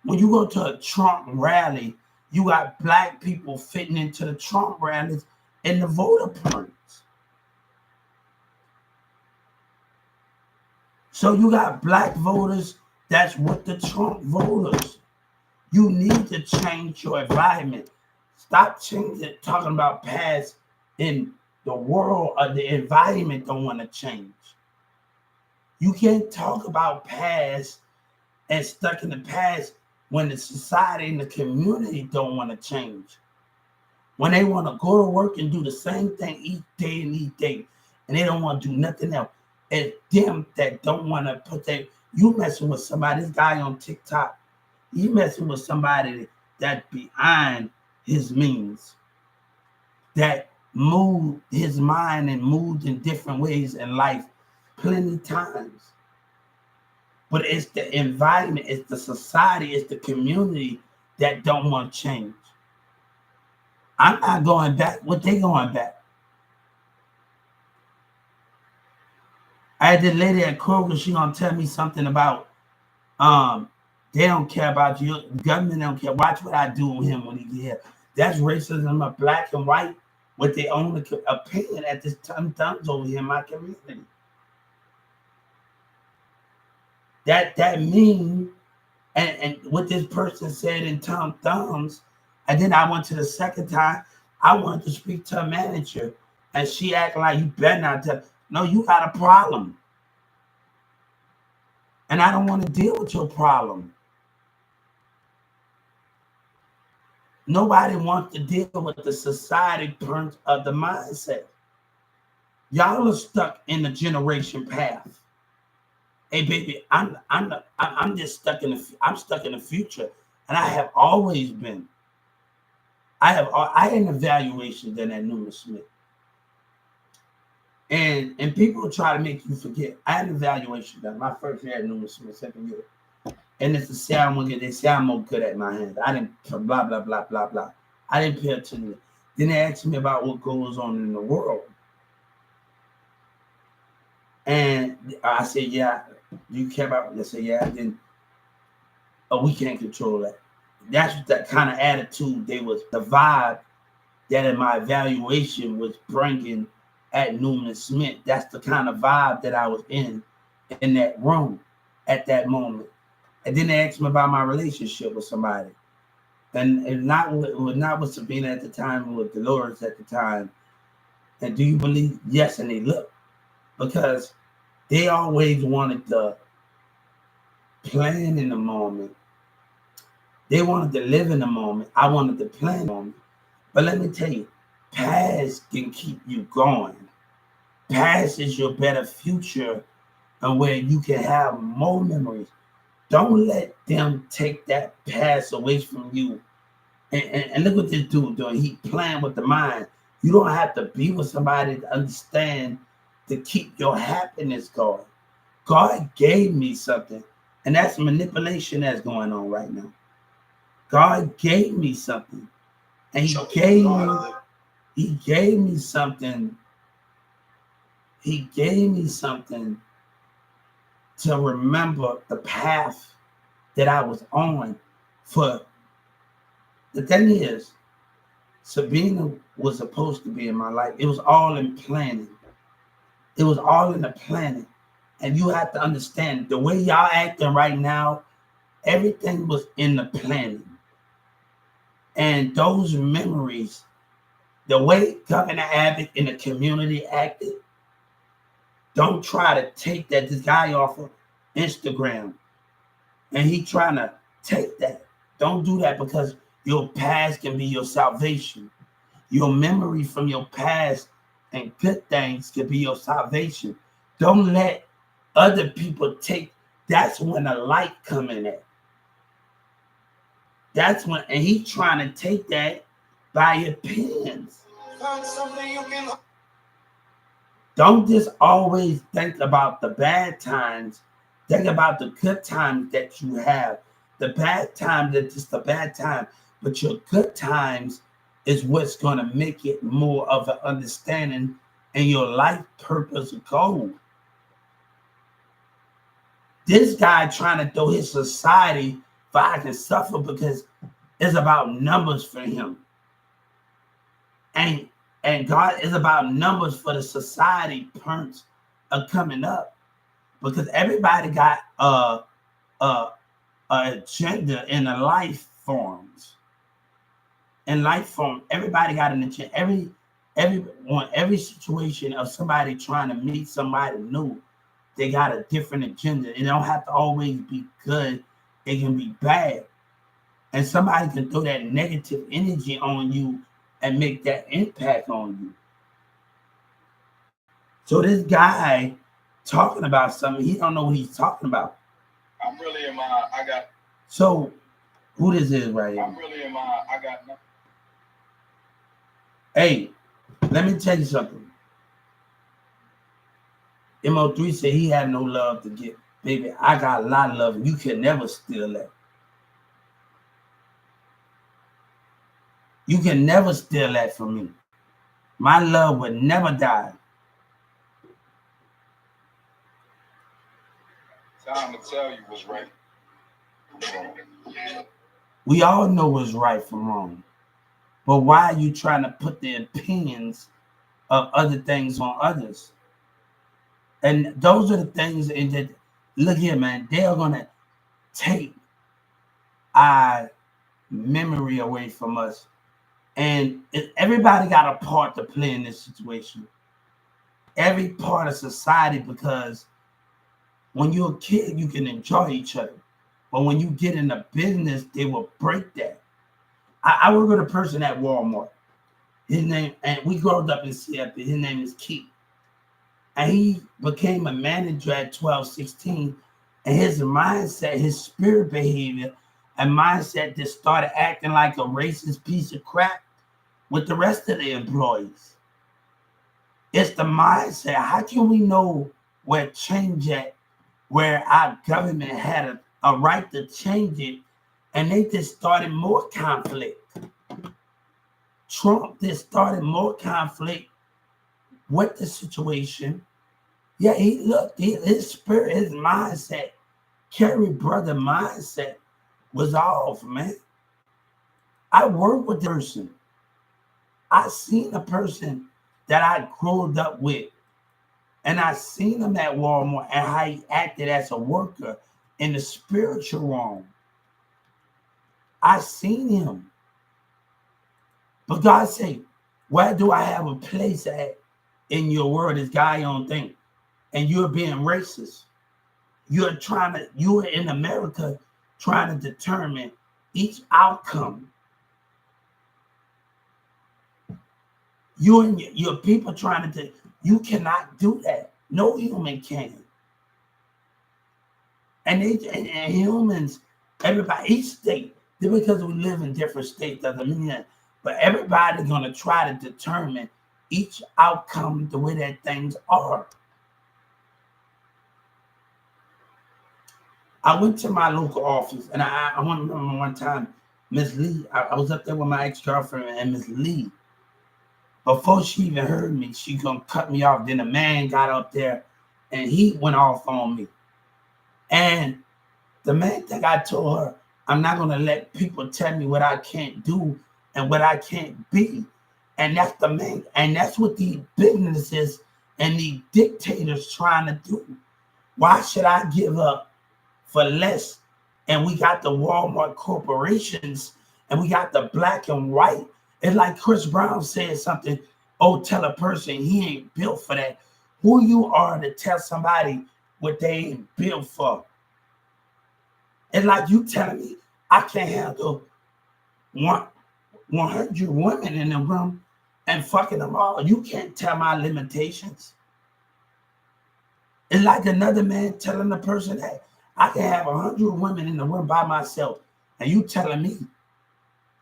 When you go to a Trump rally, you got black people fitting into the Trump rallies in the voter permits. So you got black voters that's with the Trump voters. You need to change your environment. Stop changing, talking about past in the world or the environment don't want to change. You can't talk about past and stuck in the past when the society and the community don't want to change. When they want to go to work and do the same thing each day and each day, and they don't want to do nothing else. It's them that don't want to put their, you messing with somebody, this guy on TikTok, you messing with somebody that behind his means, that moved his mind and moved in different ways in life plenty times. But it's the environment, it's the society, it's the community that don't want to change. I'm not going back. What they going back? I had this lady at Kroger, she gonna tell me something about they don't care about you. Government don't care. Watch what I do with him when he get here. That's racism of black and white with their own opinion at this time thumbs over here in my community. That mean, and what this person said in Tom Thumbs, and then I went to the second time, I wanted to speak to a manager, and she acted like, you better not tell. No, you got a problem. And I don't want to deal with your problem. Nobody wants to deal with the society terms of the mindset. Y'all are stuck in the generation path. Hey baby, I'm just stuck in the future, and I have always been. I had an evaluation done at Newman Smith. And people try to make you forget. I had an evaluation done my first year at Newman Smith, second year. And it's the sound they say I'm more good at my hands. I didn't blah blah blah blah blah. I didn't pay attention. Then they asked me about what goes on in the world. And I said, yeah, do you care about it? They said, yeah, then we can't control that. That's that kind of attitude they was, the vibe that in my evaluation was bringing at Newman Smith. That's the kind of vibe that I was in that room at that moment. And then they asked me about my relationship with somebody. And not with Sabina at the time, with Dolores at the time. And do you believe? Yes, and they look. Because they always wanted to plan in the moment. They wanted to live in the moment. I wanted to plan in the moment. But let me tell you, past can keep you going. Past is your better future, and where you can have more memories. Don't let them take that past away from you. And look what this dude doing. He playing with the mind. You don't have to be with somebody to understand to keep your happiness going. God gave me something, and that's manipulation that's going on right now. God gave me something, and He gave me something. He gave me something to remember the path that I was on. For the thing is, Sabina was supposed to be in my life. It was all in planning. It was all in the planning. And you have to understand, the way y'all acting right now, everything was in the planning. And those memories, the way Governor Abbott in the community acted, don't try to take that. This guy off of Instagram, and he trying to take that. Don't do that, because your past can be your salvation. Your memory from your past and good things can be your salvation. Don't let other people take. That's when the light coming at. That's when, and he trying to take that by your pens. Don't just always think about the bad times. Think about the good times that you have. The bad times are just the bad time, but your good times is what's going to make it more of an understanding and your life purpose goal. This guy trying to throw his society for I can suffer because it's about numbers for him. And And God is about numbers for the society punch of coming up, because everybody got a agenda in the life forms. In life form, everybody got an agenda. Every situation of somebody trying to meet somebody new, they got a different agenda. It don't have to always be good. It can be bad. And somebody can throw that negative energy on you and make that impact on you. So this guy talking about something, he don't know what he's talking about. I'm really in my, I got. So who this is right here? I'm really in my, I got nothing. Hey, let me tell you something. MO3 said he had no love to give. Baby, I got a lot of love. You can never steal that. You can never steal that from me. My love would never die. Time to tell you what's right. We all know what's right from wrong. But why are you trying to put the opinions of other things on others? And those are the things that, look here, man, they are going to take our memory away from us. And everybody got a part to play in this situation. Every part of society, because when you're a kid, you can enjoy each other. But when you get in the business, they will break that. I work with a person at Walmart. His name, and we grew up in CFP. His name is Keith. And he became a manager at 12, 16. And his mindset, his spirit behavior, and mindset just started acting like a racist piece of crap with the rest of the employees. It's the mindset. How can we know where change at, where our government had a right to change it, and they just started more conflict? Trump just started more conflict with the situation. Yeah, his spirit, his mindset, Kerry brother mindset was off, man. I work with the person. I seen a person that I grew up with, and I seen him at Walmart and how he acted as a worker in the spiritual realm. I seen him. But God said, where do I have a place at in your world? This guy on thing. And you're being racist. You're in America trying to determine each outcome. You and your people trying to, you cannot do that. No human can. And humans, everybody, each state, just because we live in different states doesn't mean that. But everybody's going to try to determine each outcome the way that things are. I went to my local office, and I remember one time, Miss Lee, I was up there with my ex-girlfriend and Miss Lee. Before she even heard me, she gonna cut me off. Then a man got up there, and he went off on me. And the main thing I told her, I'm not gonna let people tell me what I can't do and what I can't be. And that's the main, and that's what these businesses and these dictators trying to do. Why should I give up for less? And we got the Walmart corporations, and we got the black and white. It's like Chris Brown said something, tell a person he ain't built for that. Who you are to tell somebody what they ain't built for? It's like you telling me I can't handle 100 women in the room and fucking them all. You can't tell my limitations. It's like another man telling the person that I can have 100 women in the room by myself, and you telling me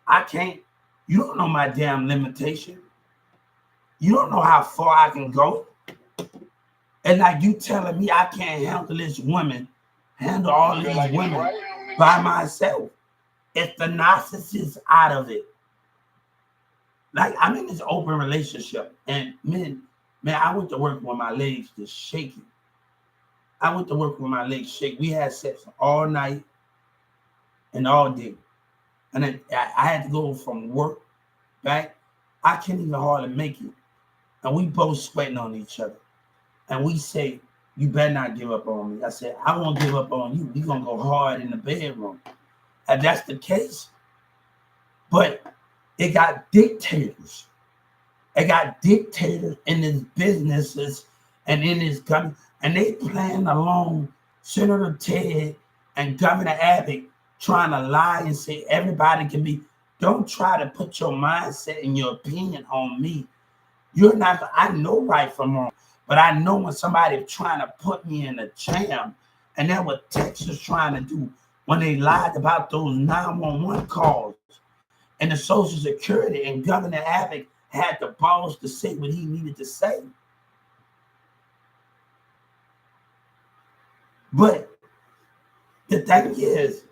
I can't. You don't know my damn limitation. You don't know how far I can go. And like you telling me I can't handle this woman, handle all these women by myself. It's the narcissist out of it. Like I'm in this open relationship, and man, I went to work with my legs just shaking. I went to work with my legs shaking. We had sex all night and all day. And then I had to go from work back I can't even hardly make it. And we both sweating on each other. And we say, you better not give up on me. I said, I won't give up on you. We're going to go hard in the bedroom. And that's the case. But it got dictators. It got dictators in these businesses and in this government. And they playing along Senator Ted and Governor Abbott trying to lie and say everybody can be. Don't try to put your mindset and your opinion on me. You're not, I know right from wrong, but I know when somebody's trying to put me in a jam, and that's what Texas trying to do when they lied about those 911 calls and the Social Security, and Governor Abbott had the balls to say what he needed to say. But the thing is,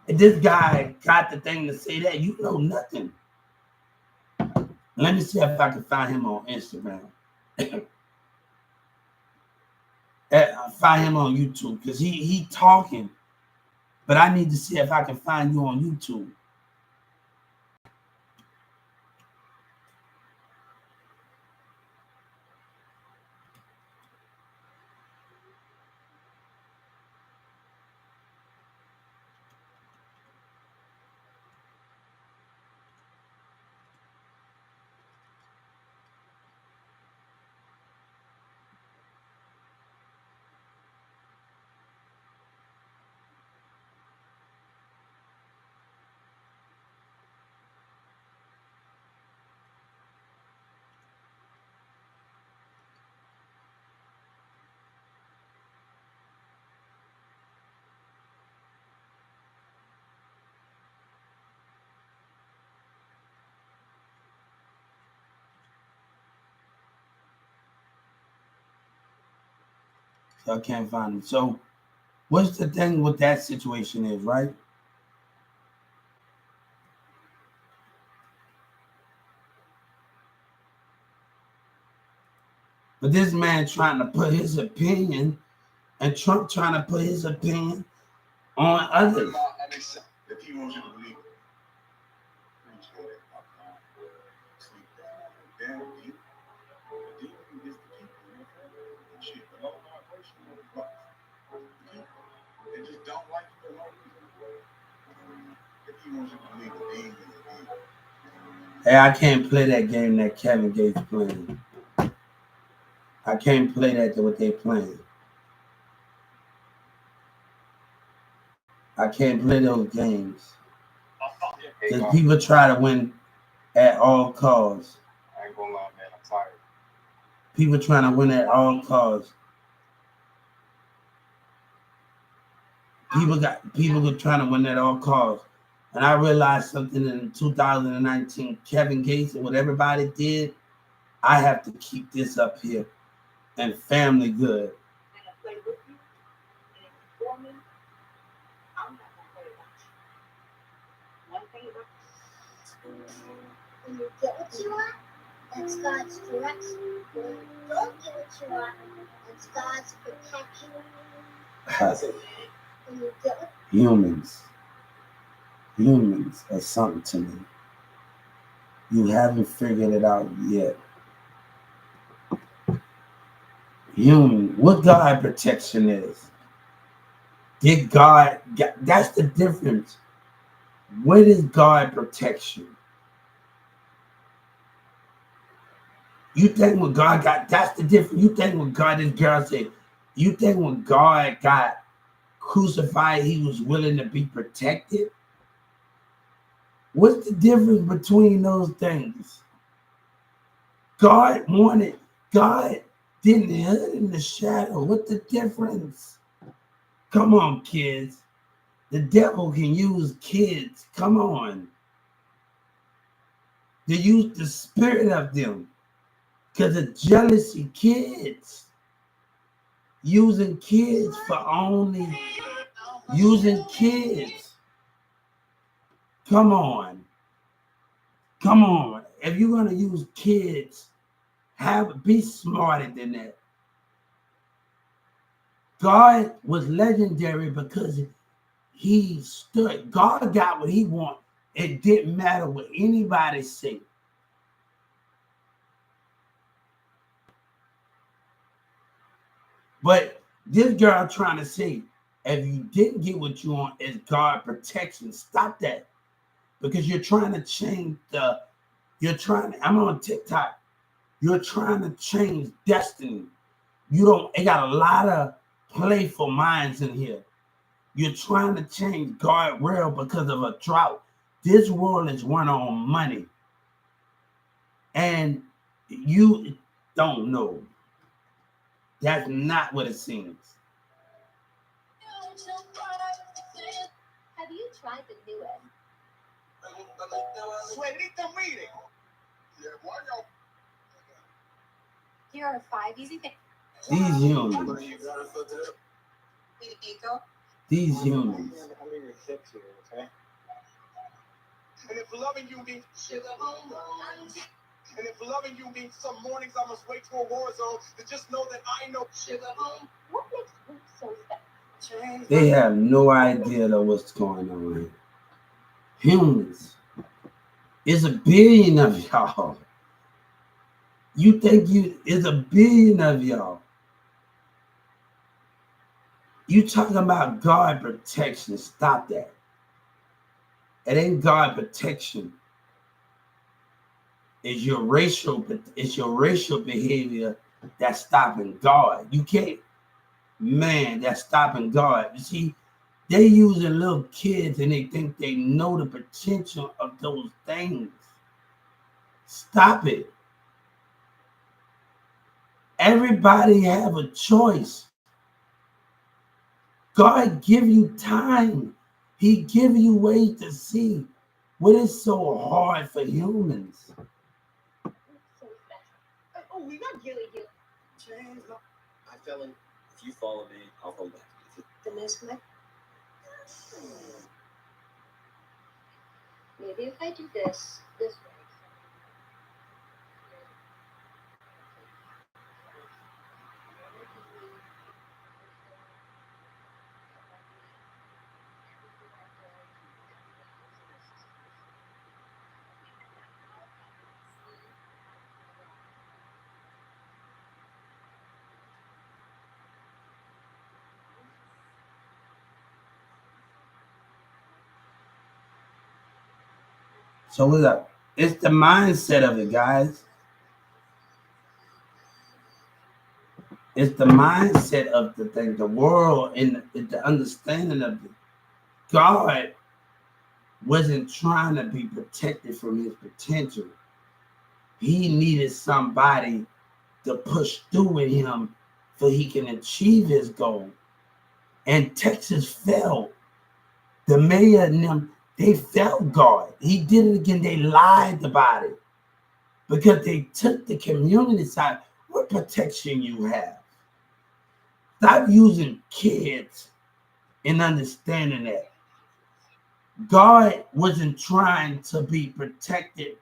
this guy got the thing to say that you know nothing. Let me see if I can find him on Instagram. Find him on YouTube, because he talking, but I need to see if I can find you on YouTube. So I can't find him. So what's the thing with that situation is, right? But this man trying to put his opinion, and Trump trying to put his opinion on others. If he wants you to believe it, sleep down. Damn deep. The demon is the people. Shit, the low vibration of the people. They just don't like you for no reason. If he wants you to believe the demon is the demon. Hey, I can't play that game that Kevin Gates playing. I can't play that what they playing. I can't play those games. Because people try to win at all costs. I ain't gonna lie, man, I'm tired. People trying to win at all costs. People are trying to win at all costs. And I realized something in 2019, Kevin Gates and what everybody did, I have to keep this up here. And family good. When you get what you want, that's God's direction. When you don't get what you want, that's God's protection. When you get what Humans are something to me. You haven't figured it out yet. What God protection is. Did God, that's the difference. What is God protection? You think when God got, that's the difference. You think when God, this girl said, you think when God got crucified, he was willing to be protected? What's the difference between those things? God didn't hide in the shadow. What's the difference? Come on, kids. The devil can use kids. Come on. They use the spirit of them. Because of jealousy, kids. Using kids for only using kids. Come on. Come on. If you're going to use kids, be smarter than that. God was legendary because he stood. God got what he wanted. It didn't matter what anybody said. But this girl trying to say, if you didn't get what you want, is God protection. Stop that. Because you're trying to change I'm on TikTok. You're trying to change destiny. It got a lot of playful minds in here. You're trying to change God real because of a drought. This world is run on money. And you don't know. That's not what it seems. Have you tried the new one? Suelita, mire. Yeah, why y'all? Here are 5 easy things. These humans. These humans. I'm in your hips here, okay? And if loving you means some mornings I must wait to a war zone, then just know that I know What makes you so special? They have no idea of what's going on here. Humans. It's a billion of y'all. You think it's a billion of y'all. You talking about God protection. Stop that. It ain't God protection. It's your racial behavior that's stopping God. You can't, man, that's stopping God. You see, they using little kids and they think they know the potential of those things. Stop it. Everybody have a choice. God give you time. He give you ways to see what is so hard for humans. So special. Oh, we got Gilly. James, I fell in. If you follow me, I'll hold back. The next one. Maybe if I do this way. So look, it's the mindset of it, guys. It's the mindset of the thing, the world, and the understanding of it. God wasn't trying to be protected from his potential. He needed somebody to push through with him so he can achieve his goal. And Texas fell. The mayor and them, they felt God. He did it again. They lied about it because they took the community side. What protection you have? Stop using kids and understanding that God wasn't trying to be protected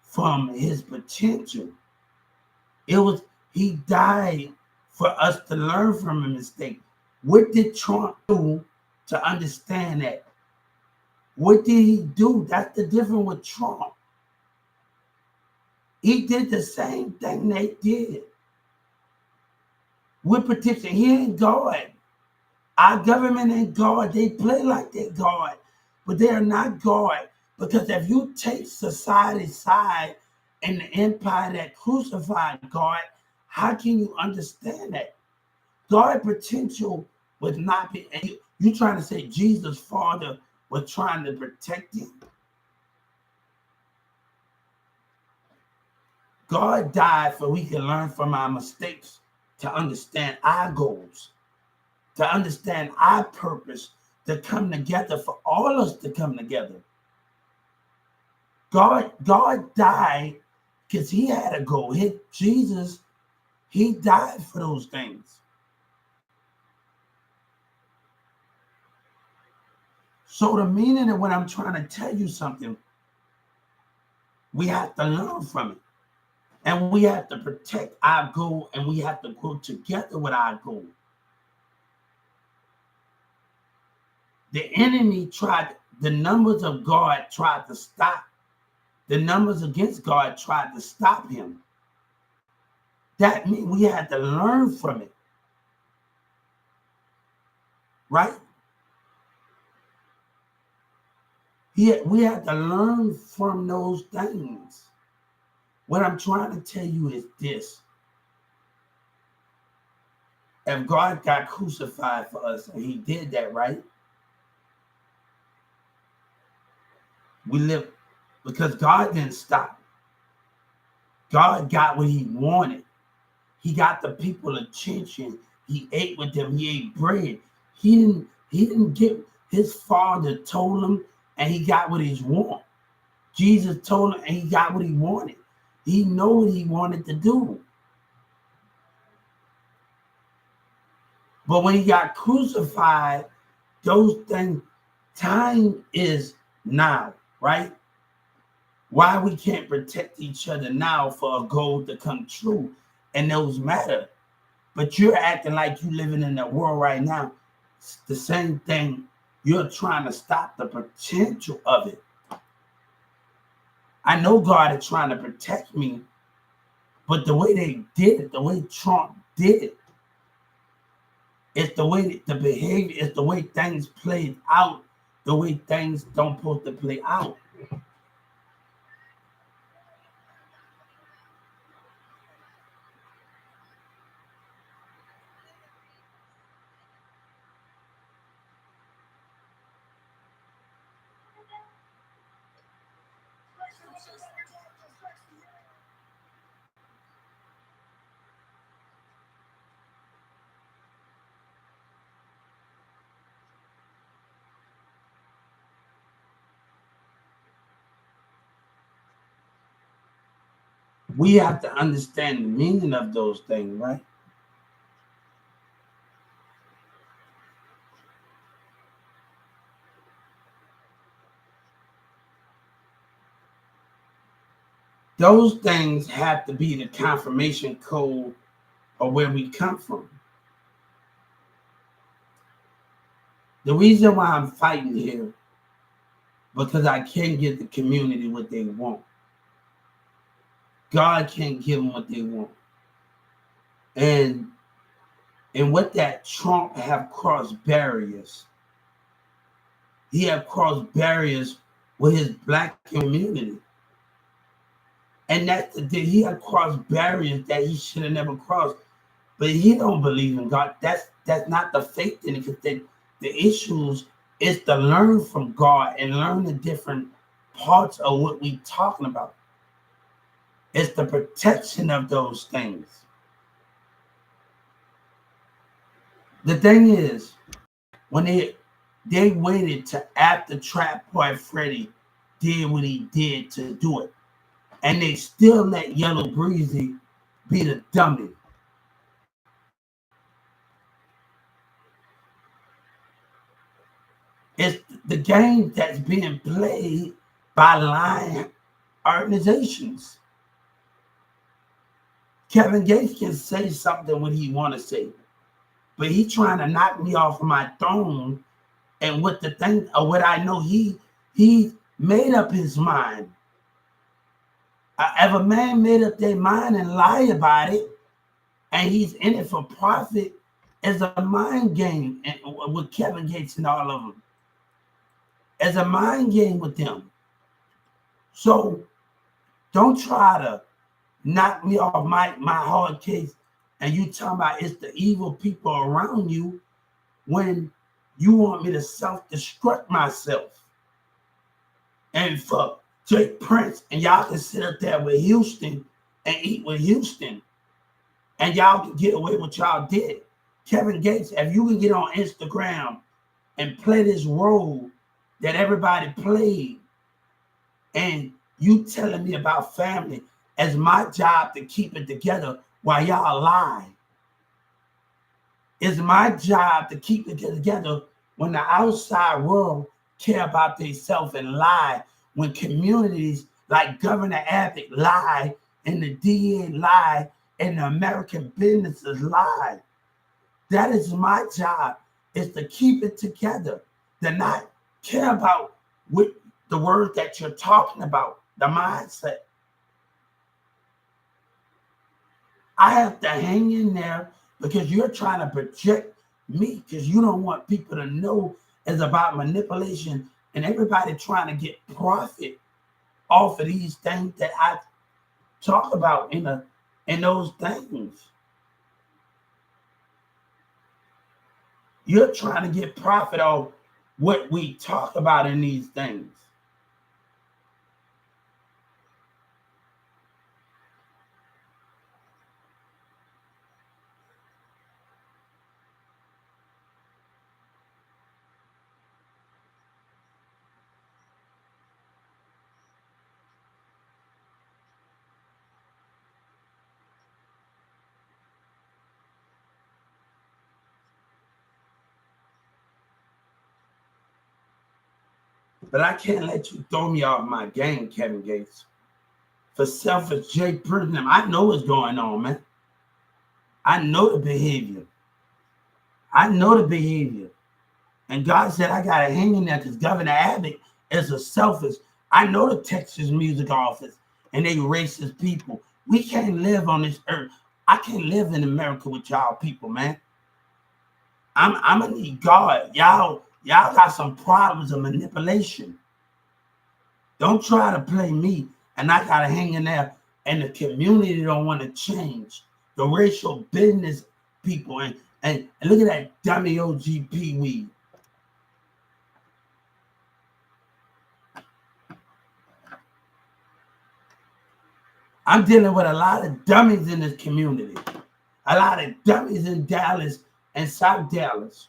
from his potential. It was, he died for us to learn from a mistake. What did Trump do to understand that? What did he do? That's the difference with Trump. He did the same thing they did. With protection, he ain't God. Our government ain't God. They play like they're God, but they are not God. Because if you take society's side and the empire that crucified God, how can you understand that? God potential was not be. You trying to say Jesus' Father was trying to protect him? God died so we can learn from our mistakes, to understand our goals, to understand our purpose, to come together, for all us to come together. God died because he had a goal. Jesus, he died for those things. So the meaning of when I'm trying to tell you something, we have to learn from it. And we have to protect our goal, and we have to go together with our goal. The enemy the numbers of God tried to stop. The numbers against God tried to stop him. That means we had to learn from it. right? We have to learn from those things. What I'm trying to tell you is this. If God got crucified for us, and he did that, right? We live because God didn't stop. God got what he wanted. He got the people attention. He ate with them. He ate bread. He didn't get, his father told him, and he got what he wanted. Jesus told him, and he got what he wanted. He knew what he wanted to do. But when he got crucified, those things, time is now, right? Why we can't protect each other now for a goal to come true, and those matter. But you're acting like you living in that world right now. It's the same thing. You're trying to stop the potential of it. I know God is trying to protect me, but the way they did it, the way Trump did it, it's the way the behavior, it's the way things played out, the way things don't supposed to play out. We have to understand the meaning of those things, right? Those things have to be the confirmation code of where we come from. The reason why I'm fighting here, because I can't give the community what they want. God can't give them what they want. And with that, Trump have crossed barriers. He have crossed barriers with his black community. And that's he had crossed barriers that he should have never crossed. But he don't believe in God. That's not the faith in it. Because the issues is to learn from God and learn the different parts of what we talking about. It's the protection of those things. The thing is, when they waited to after Trap Boy Freddy did what he did to do it, and they still let Yellow Breezy be the dummy. It's the game that's being played by lying organizations. Kevin Gates can say something when he want to say, but he trying to knock me off of my throne. And what the thing, or what I know, he made up his mind. If a man made up their mind and lie about it, and he's in it for profit, it's a mind game with Kevin Gates and all of them. It's a mind game with them. So don't try to knock me off my hard case, and you talking about it's the evil people around you when you want me to self-destruct myself. And for Jake Prince, and y'all can sit up there with Houston and eat with Houston, and y'all can get away with what y'all did. Kevin Gates, if you can get on Instagram and play this role that everybody played, and you telling me about family, it's my job to keep it together while y'all lie. It's my job to keep it together when the outside world care about themselves and lie, when communities like Governor Abbott lie, and the DA lie, and the American businesses lie. That is my job, is to keep it together, to not care about what the words that you're talking about, the mindset. I have to hang in there because you're trying to project me because you don't want people to know it's about manipulation and everybody trying to get profit off of these things that I talk about in those things. You're trying to get profit off what we talk about in these things. But I can't let you throw me off my game, Kevin Gates. For selfish Jay Prince, I know what's going on, man. I know the behavior. I know the behavior. And God said I got to hang in there because Governor Abbott is a selfish. I know the Texas Music Office and they racist people. We can't live on this earth. I can't live in America with y'all people, man. I'm gonna need God. Y'all got some problems of manipulation. Don't try to play me and I gotta hang in there and the community don't want to change. The racial business people and look at that dummy OGP weed. I'm dealing with a lot of dummies in this community. A lot of dummies in Dallas and South Dallas.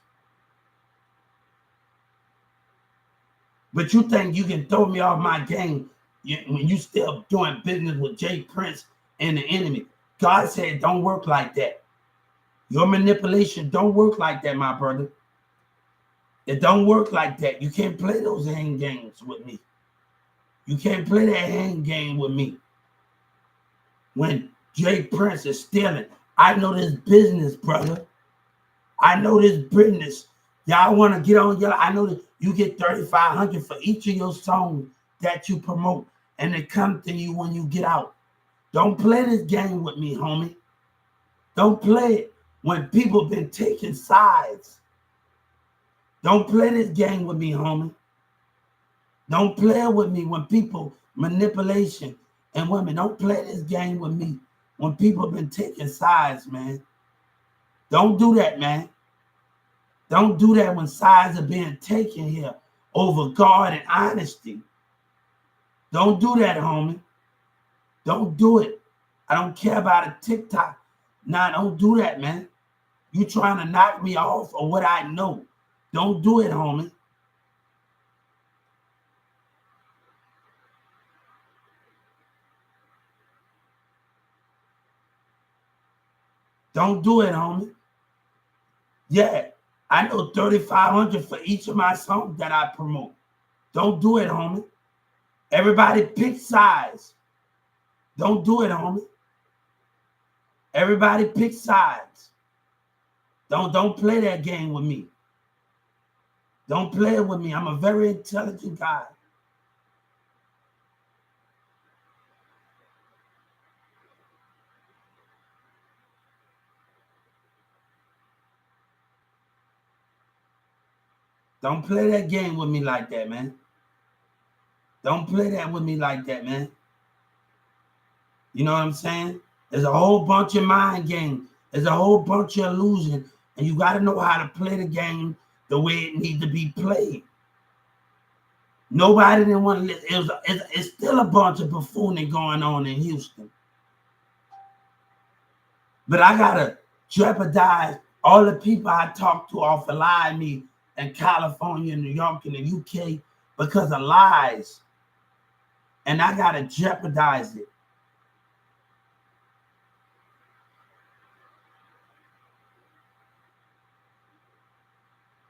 But you think you can throw me off my game when you still doing business with Jay Prince and the enemy. God said don't work like that. Your manipulation don't work like that, my brother. It don't work like that. You can't play those hand games with me. You can't play that hand game with me. When Jay Prince is stealing, I know this business, brother. I know this business. Y'all want to get on y'all. I know that you get $3,500 for each of your songs that you promote, and they come to you when you get out. Don't play this game with me, homie. Don't play it when people been taking sides. Don't play this game with me, homie. Don't play with me when people manipulation and women. Don't play this game with me when people been taking sides, man. Don't do that, man. Don't do that when sides are being taken here over God and honesty. Don't do that, homie. Don't do it. I don't care about a TikTok. Nah, don't do that, man. You trying to knock me off of what I know. Don't do it, homie. Don't do it, homie. Yeah, I know $3,500 for each of my songs that I promote. Don't do it, homie. Everybody pick sides. Don't do it, homie. Everybody pick sides. Don't play that game with me. Don't play it with me. I'm a very intelligent guy. Don't play that game with me like that, man. Don't play that with me like that, man. You know what I'm saying? There's a whole bunch of mind games. There's a whole bunch of illusion. And you got to know how to play the game the way it needs to be played. Nobody didn't want to listen. It's still a bunch of buffooning going on in Houston. But I got to jeopardize all the people I talk to off of lie me in California, New York, and the UK because of lies. And I got to jeopardize it.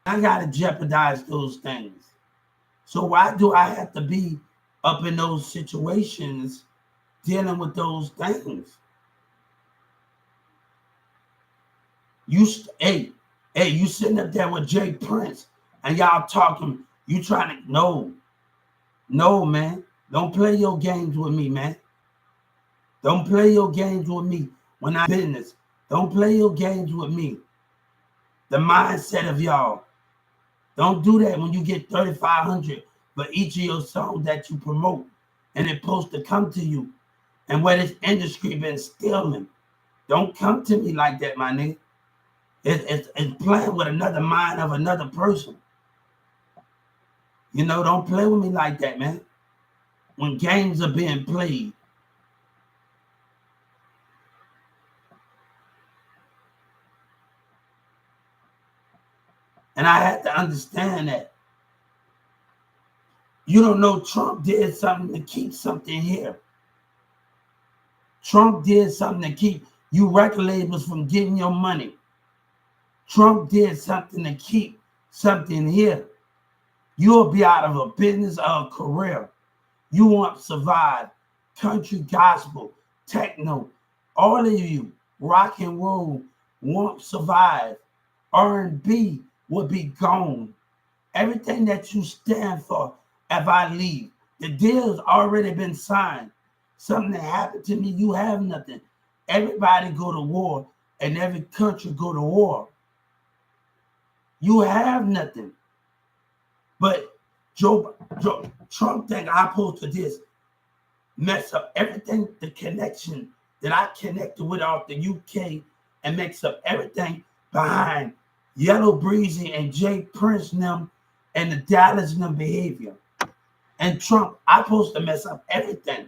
I got to jeopardize those things. So why do I have to be up in those situations dealing with those things? You sitting up there with Jay Prince and y'all talking, you trying to, no, man. Don't play your games with me, man. Don't play your games with me when I'm business. Don't play your games with me. The mindset of y'all. Don't do that when you get 3,500 for each of your songs that you promote, and it's supposed to come to you. And where this industry been stealing. Don't come to me like that, my nigga. It's playing with another mind of another person. You know, don't play with me like that, man. When games are being played. And I had to understand that. You don't know Trump did something to keep something here. Trump did something to keep you record labels from getting your money. Trump did something to keep something here. You'll be out of a business or a career. You won't survive. Country, gospel, techno, all of you, rock and roll won't survive. R&B will be gone. Everything that you stand for, if I leave, the deal's already been signed. Something that happened to me, you have nothing. Everybody go to war, and every country go to war. You have nothing. But Trump think I posted this, mess up everything, the connection that I connected with off the UK, and mix up everything behind Yellow Breezy and Jay Prince them and the Dallas them behavior. And Trump, I supposed to mess up everything.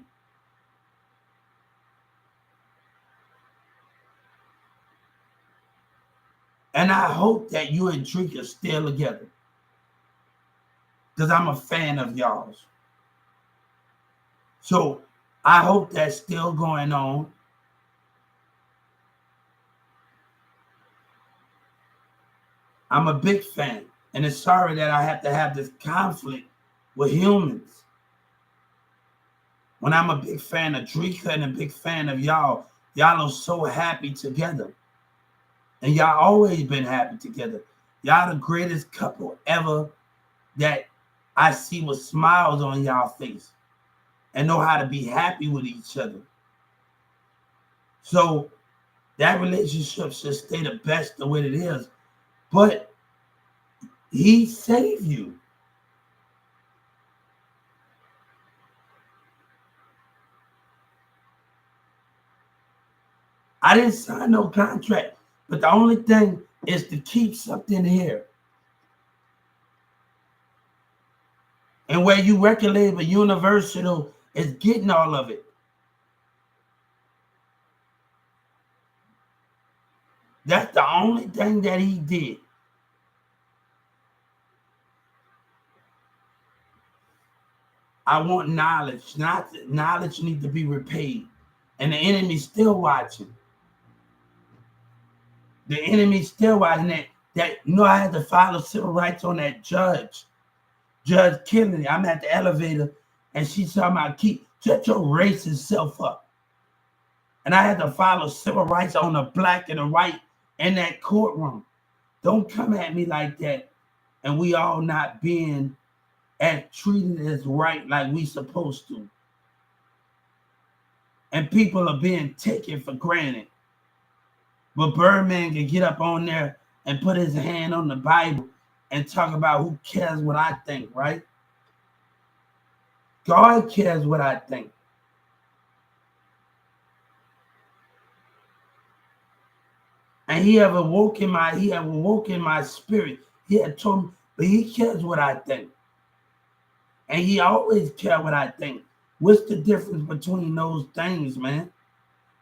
And I hope that you and Drake are still together. Because I'm a fan of y'all's. So I hope that's still going on. I'm a big fan. And it's sorry that I have to have this conflict with humans. When I'm a big fan of Drake and a big fan of y'all, y'all are so happy together. And y'all always been happy together. Y'all the greatest couple ever that I see with smiles on y'all face and know how to be happy with each other. So that relationship should stay the best the way it is. But he saved you. I didn't sign no contract, but the only thing is to keep something here. And where you record label Universal is getting all of it. That's the only thing that he did. I want knowledge. Knowledge needs to be repaid. And the enemy's still watching. The enemy's still watching that you know, I had to follow civil rights on that Judge Kennedy. I'm at the elevator and she's talking about shut your racist self up. And I had to follow civil rights on the black and the white in that courtroom. Don't come at me like that. And we all not being treated as right like we supposed to. And people are being taken for granted. But Birdman can get up on there and put his hand on the Bible and talk about who cares what I think, right? God cares what I think. And he have awoken my spirit. He had told me, but he cares what I think. And he always cares what I think. What's the difference between those things, man?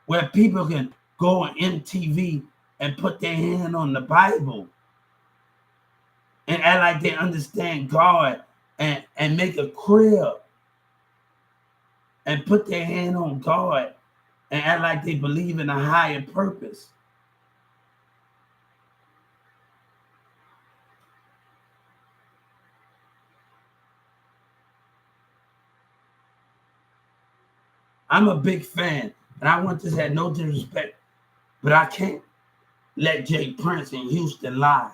Where people can go on MTV and put their hand on the Bible and act like they understand God and make a crib and put their hand on God and act like they believe in a higher purpose. I'm a big fan, and I want this at no disrespect, but I can't let Jay Prince in Houston lie.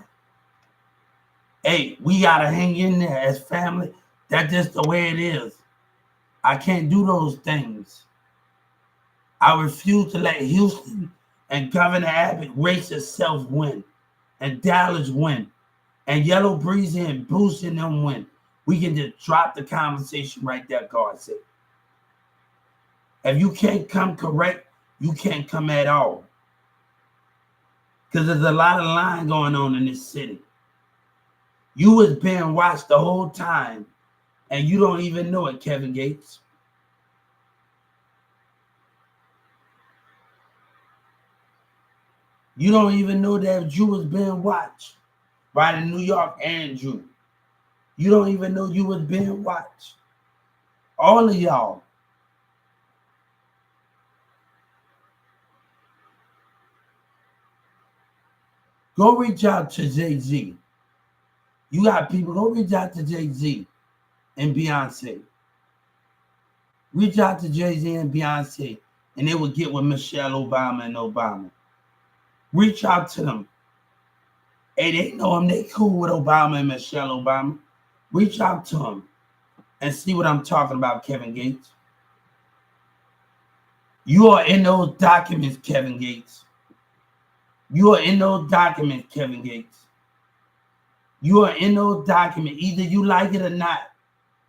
Hey, we gotta hang in there as family. That's just the way it is. I can't do those things. I refuse to let Houston and Governor Abbott racist self win. and Dallas win, and Yellow Breezy and Boost and them win, we can just drop the conversation right there, God said. If you can't come correct, you can't come at all. Because there's a lot of lying going on in this city. You was being watched the whole time, and you don't even know it, Kevin Gates. You don't even know that you was being watched by the New York Andrew. You don't even know you was being watched. All of y'all. Go reach out to Jay-Z. You got people, go reach out to Jay-Z and Beyonce. Reach out to Jay-Z and Beyonce, and they will get with Michelle Obama and Obama. Reach out to them. Hey, they know them. They cool with Obama and Michelle Obama. Reach out to them and see what I'm talking about, Kevin Gates. You are in those documents, Kevin Gates. You are in those documents, Kevin Gates. You are in those documents. Either you like it or not.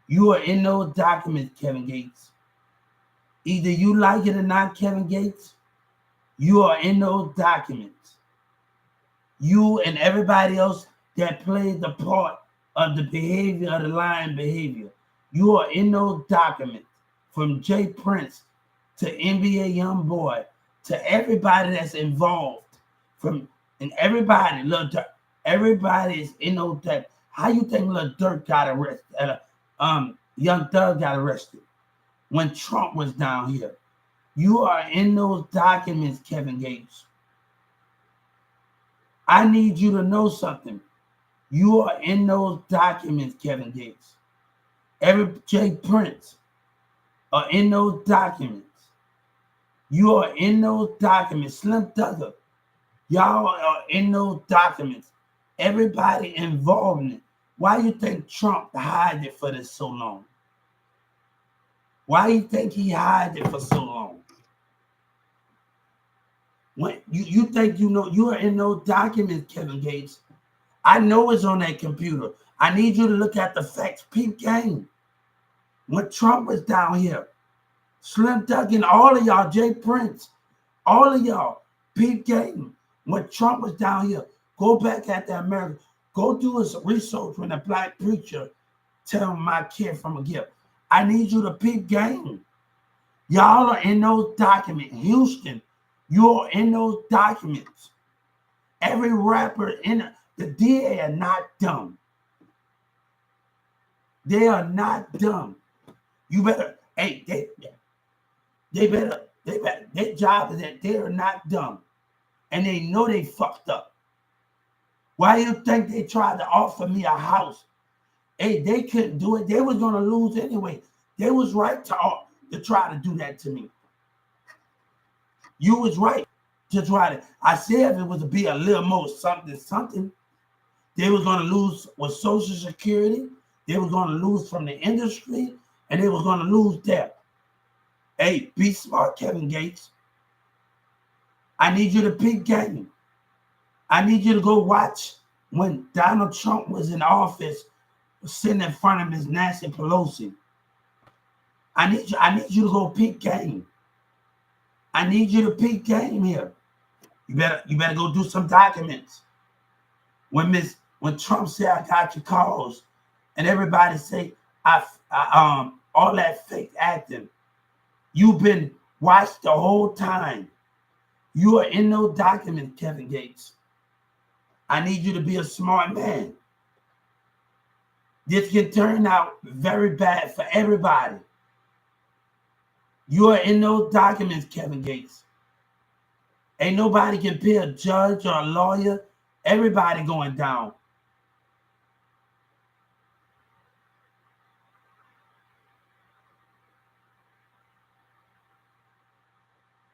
You are in those documents, Kevin Gates. Either you like it or not, Kevin Gates. You are in those documents. You and everybody else that played the part of the behavior of the lying behavior. You are in those documents, from Jay Prince to NBA Youngboy to everybody that's involved. And everybody, Lil Durk, everybody is in those documents. How you think Lil Durk got arrested? Young Thug got arrested when Trump was down here. You are in those documents, Kevin Gates. I need you to know something. You are in those documents, Kevin Gates. Every Jay Prince are in those documents. You are in those documents. Slim Thugger, y'all are in those documents. Everybody involved in it. Why you think Trump hid it for this so long? Why you think he hid it for so long? When you think you know you are in those documents, Kevin Gates. I know it's on that computer. I need you to look at the facts. Peep game. When Trump was down here, Slim Thug and all of y'all, Jay Prince, all of y'all, peep game. When Trump was down here, go back at the America. Go do his research when a black preacher tell my kid from a gift. I need you to peep game. Y'all are in those documents. Houston, you're in those documents. Every rapper in the DA are not dumb. They are not dumb. You better, hey, they better, their job is that they are not dumb. And they know they fucked up. Why do you think they tried to offer me a house? Hey, they couldn't do it. They was going to lose anyway. They was right to try to do that to me. You was right to try to. I said if it was to be a little more something, they was going to lose with Social Security. They was going to lose from the industry, and they was going to lose there. Hey, be smart, Kevin Gates. I need you to peep game. I need you to go watch when Donald Trump was in office, sitting in front of Ms. Nancy Pelosi. I need you to go peep game. I need you to peep game here. You better go do some documents. When Trump said I got your calls, and everybody say all that fake acting, you've been watched the whole time. You are in those documents, Kevin Gates. I need you to be a smart man. This can turn out very bad for everybody. You are in those documents, Kevin Gates. Ain't nobody can be a judge or a lawyer. Everybody going down.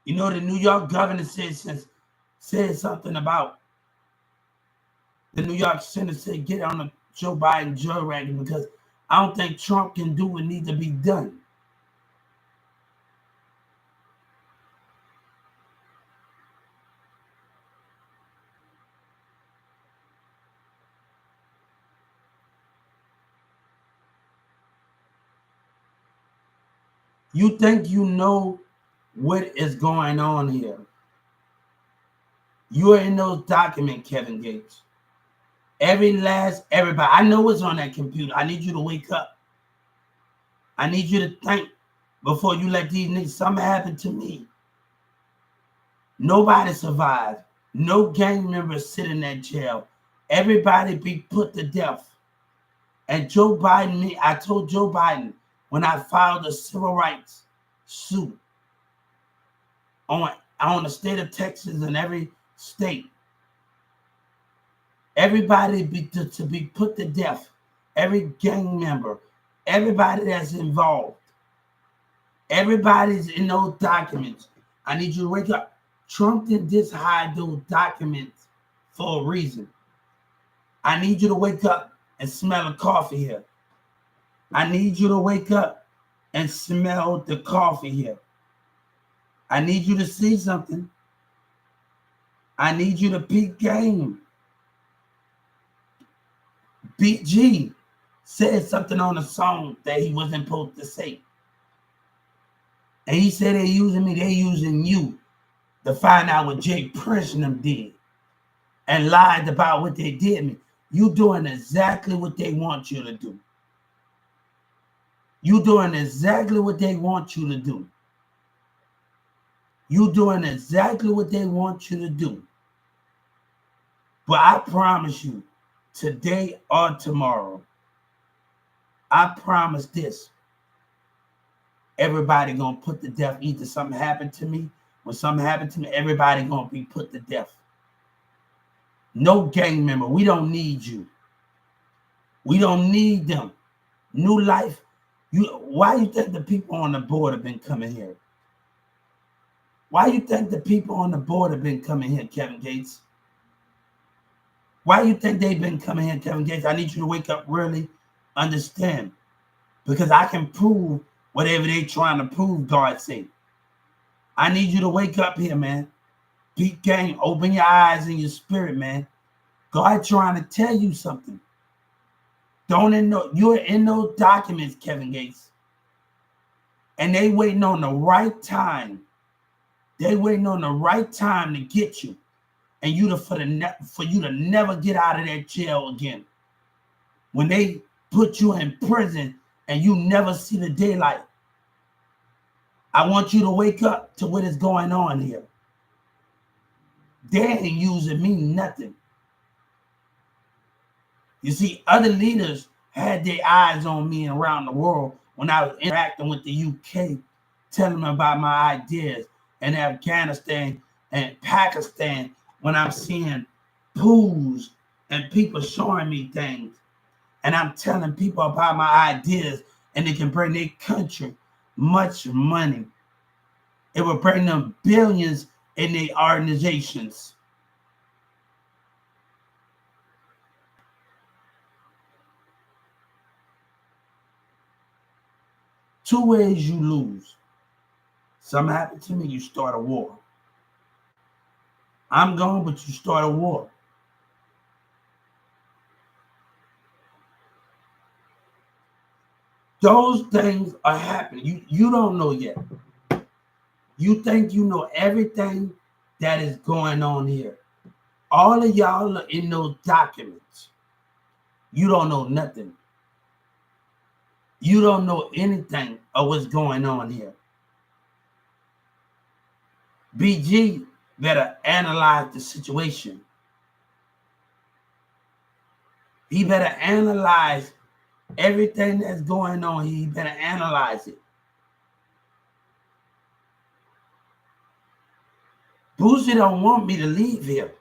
You know, the New York governor said something about the New York Senate said get on the Joe Biden Joe wagon because I don't think Trump can do what needs to be done. You think you know what is going on here. You are in those documents, Kevin Gates. Everybody. I know what's on that computer. I need you to wake up. I need you to think before you let these niggas, something happen to me. Nobody survived. No gang members sit in that jail. Everybody be put to death. And Joe Biden, I told Joe Biden when I filed a civil rights suit on the state of Texas and every state, everybody to be put to death. Every gang member, everybody that's involved, everybody's in those documents. I need you to wake up. Trump didn't just hide those documents for a reason. I need you to wake up and smell the coffee here. I need you to wake up and smell the coffee here. I need you to see something. I need you to peep game. BG said something on the song that he wasn't supposed to say. And he said they're using me, they're using you to find out what Jay Prince and them did and lied about what they did to me. You doing exactly what they want you to do. You doing exactly what they want you to do. You doing exactly what they want you to do. But I promise you, today or tomorrow, I promise this. Everybody gonna put to death. Either something happened to me, when something happened to me, everybody gonna be put to death. No gang member. We don't need you. We don't need them. New life. Why you think the people on the board have been coming here? Why you think the people on the board have been coming here, Kevin Gates? Why you think they've been coming here, Kevin Gates? I need you to wake up, really understand. Because I can prove whatever they trying to prove, God say. I need you to wake up here, man. Beat game, open your eyes and your spirit, man. God trying to tell you something. You're in those documents, Kevin Gates. And they waiting on the right time. They waiting on the right time to get you. And for you to never get out of that jail again. When they put you in prison and you never see the daylight. I want you to wake up to what is going on here. They ain't using me nothing. You see, other leaders had their eyes on me around the world when I was interacting with the UK, telling them about my ideas, and Afghanistan and Pakistan, when I'm seeing pools and people showing me things, and I'm telling people about my ideas, and they can bring their country much money. It will bring them billions in their organizations. Two ways you lose. Something happened to me, you start a war. I'm gone, but you start a war. Those things are happening. You don't know yet. You think you know everything that is going on here. All of y'all are in those documents. You don't know nothing. You don't know anything of what's going on here. BG better analyze the situation. He better analyze everything that's going on. He better analyze it. Boosie don't want me to leave here.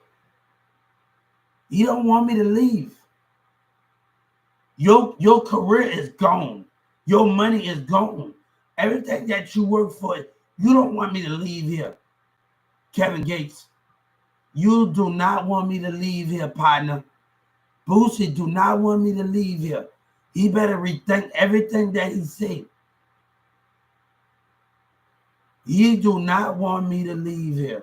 He don't want me to leave. Your career is gone. Your money is gone. Everything that you work for, you don't want me to leave here. Kevin Gates, you do not want me to leave here, partner. Boosie do not want me to leave here. He better rethink everything that he said. He do not want me to leave here.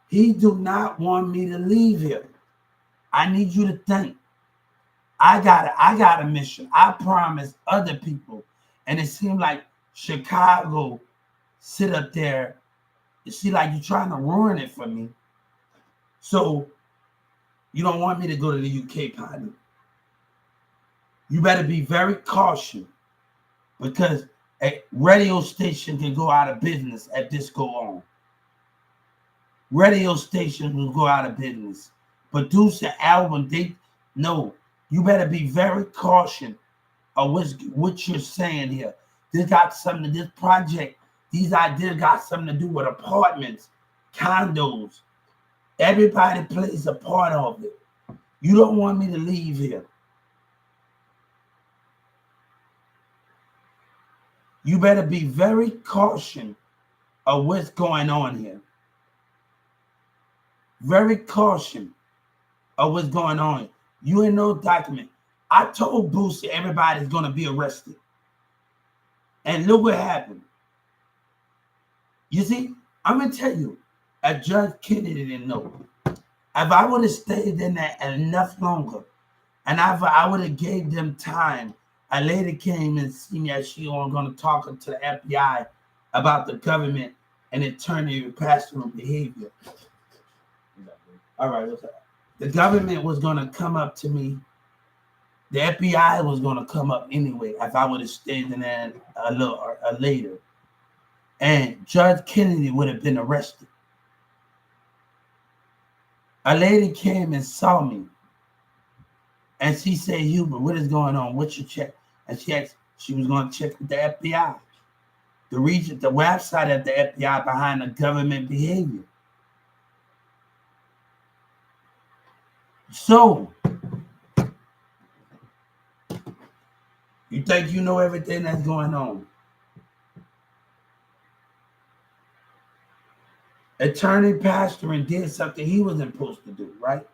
He do not want me to leave here. I need you to think. I got a mission. I promised other people. And it seemed like Chicago sit up there. It seems like you're trying to ruin it for me. So you don't want me to go to the UK, partner. You better be very cautious because a radio station can go out of business if this go on. Radio stations will go out of business. Produce an album, no. You better be very cautious of what you're saying here. This got something, this project, these ideas got something to do with apartments, condos. Everybody plays a part of it. You don't want me to leave here. You better be very cautious of what's going on here. Very cautious of what's going on. You ain't no document. I told Boosie everybody's going to be arrested. And look what happened. You see, I'm going to tell you, a Judge Kennedy didn't know. If I would have stayed in there enough longer, and I would have gave them time, a lady came and seen me as she was going to talk to the FBI about the government and attorney pastoral behavior. All right, what's that? The government was going to come up to me. The FBI was going to come up anyway if I would have stayed in there a little later. And Judge Kennedy would have been arrested. A lady came and saw me. And she said, Hubert, what is going on? What's your check? And she asked, she was going to check with the FBI. The website of the FBI behind the government behavior. So, you think you know everything that's going on? Attorney pastoring did something he wasn't supposed to do, right?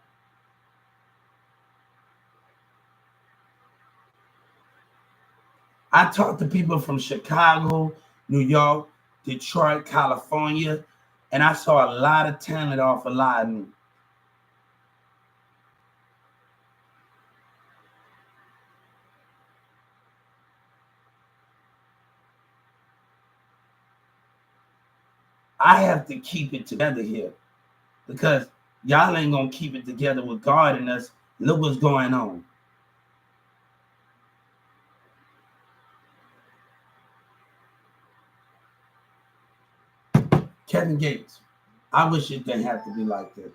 I talked to people from Chicago, New York, Detroit, California, and I saw a lot of talent off a lot of me. I have to keep it together here because y'all ain't going to keep it together with God in us. Look what's going on. Kevin Gates, I wish it didn't have to be like this.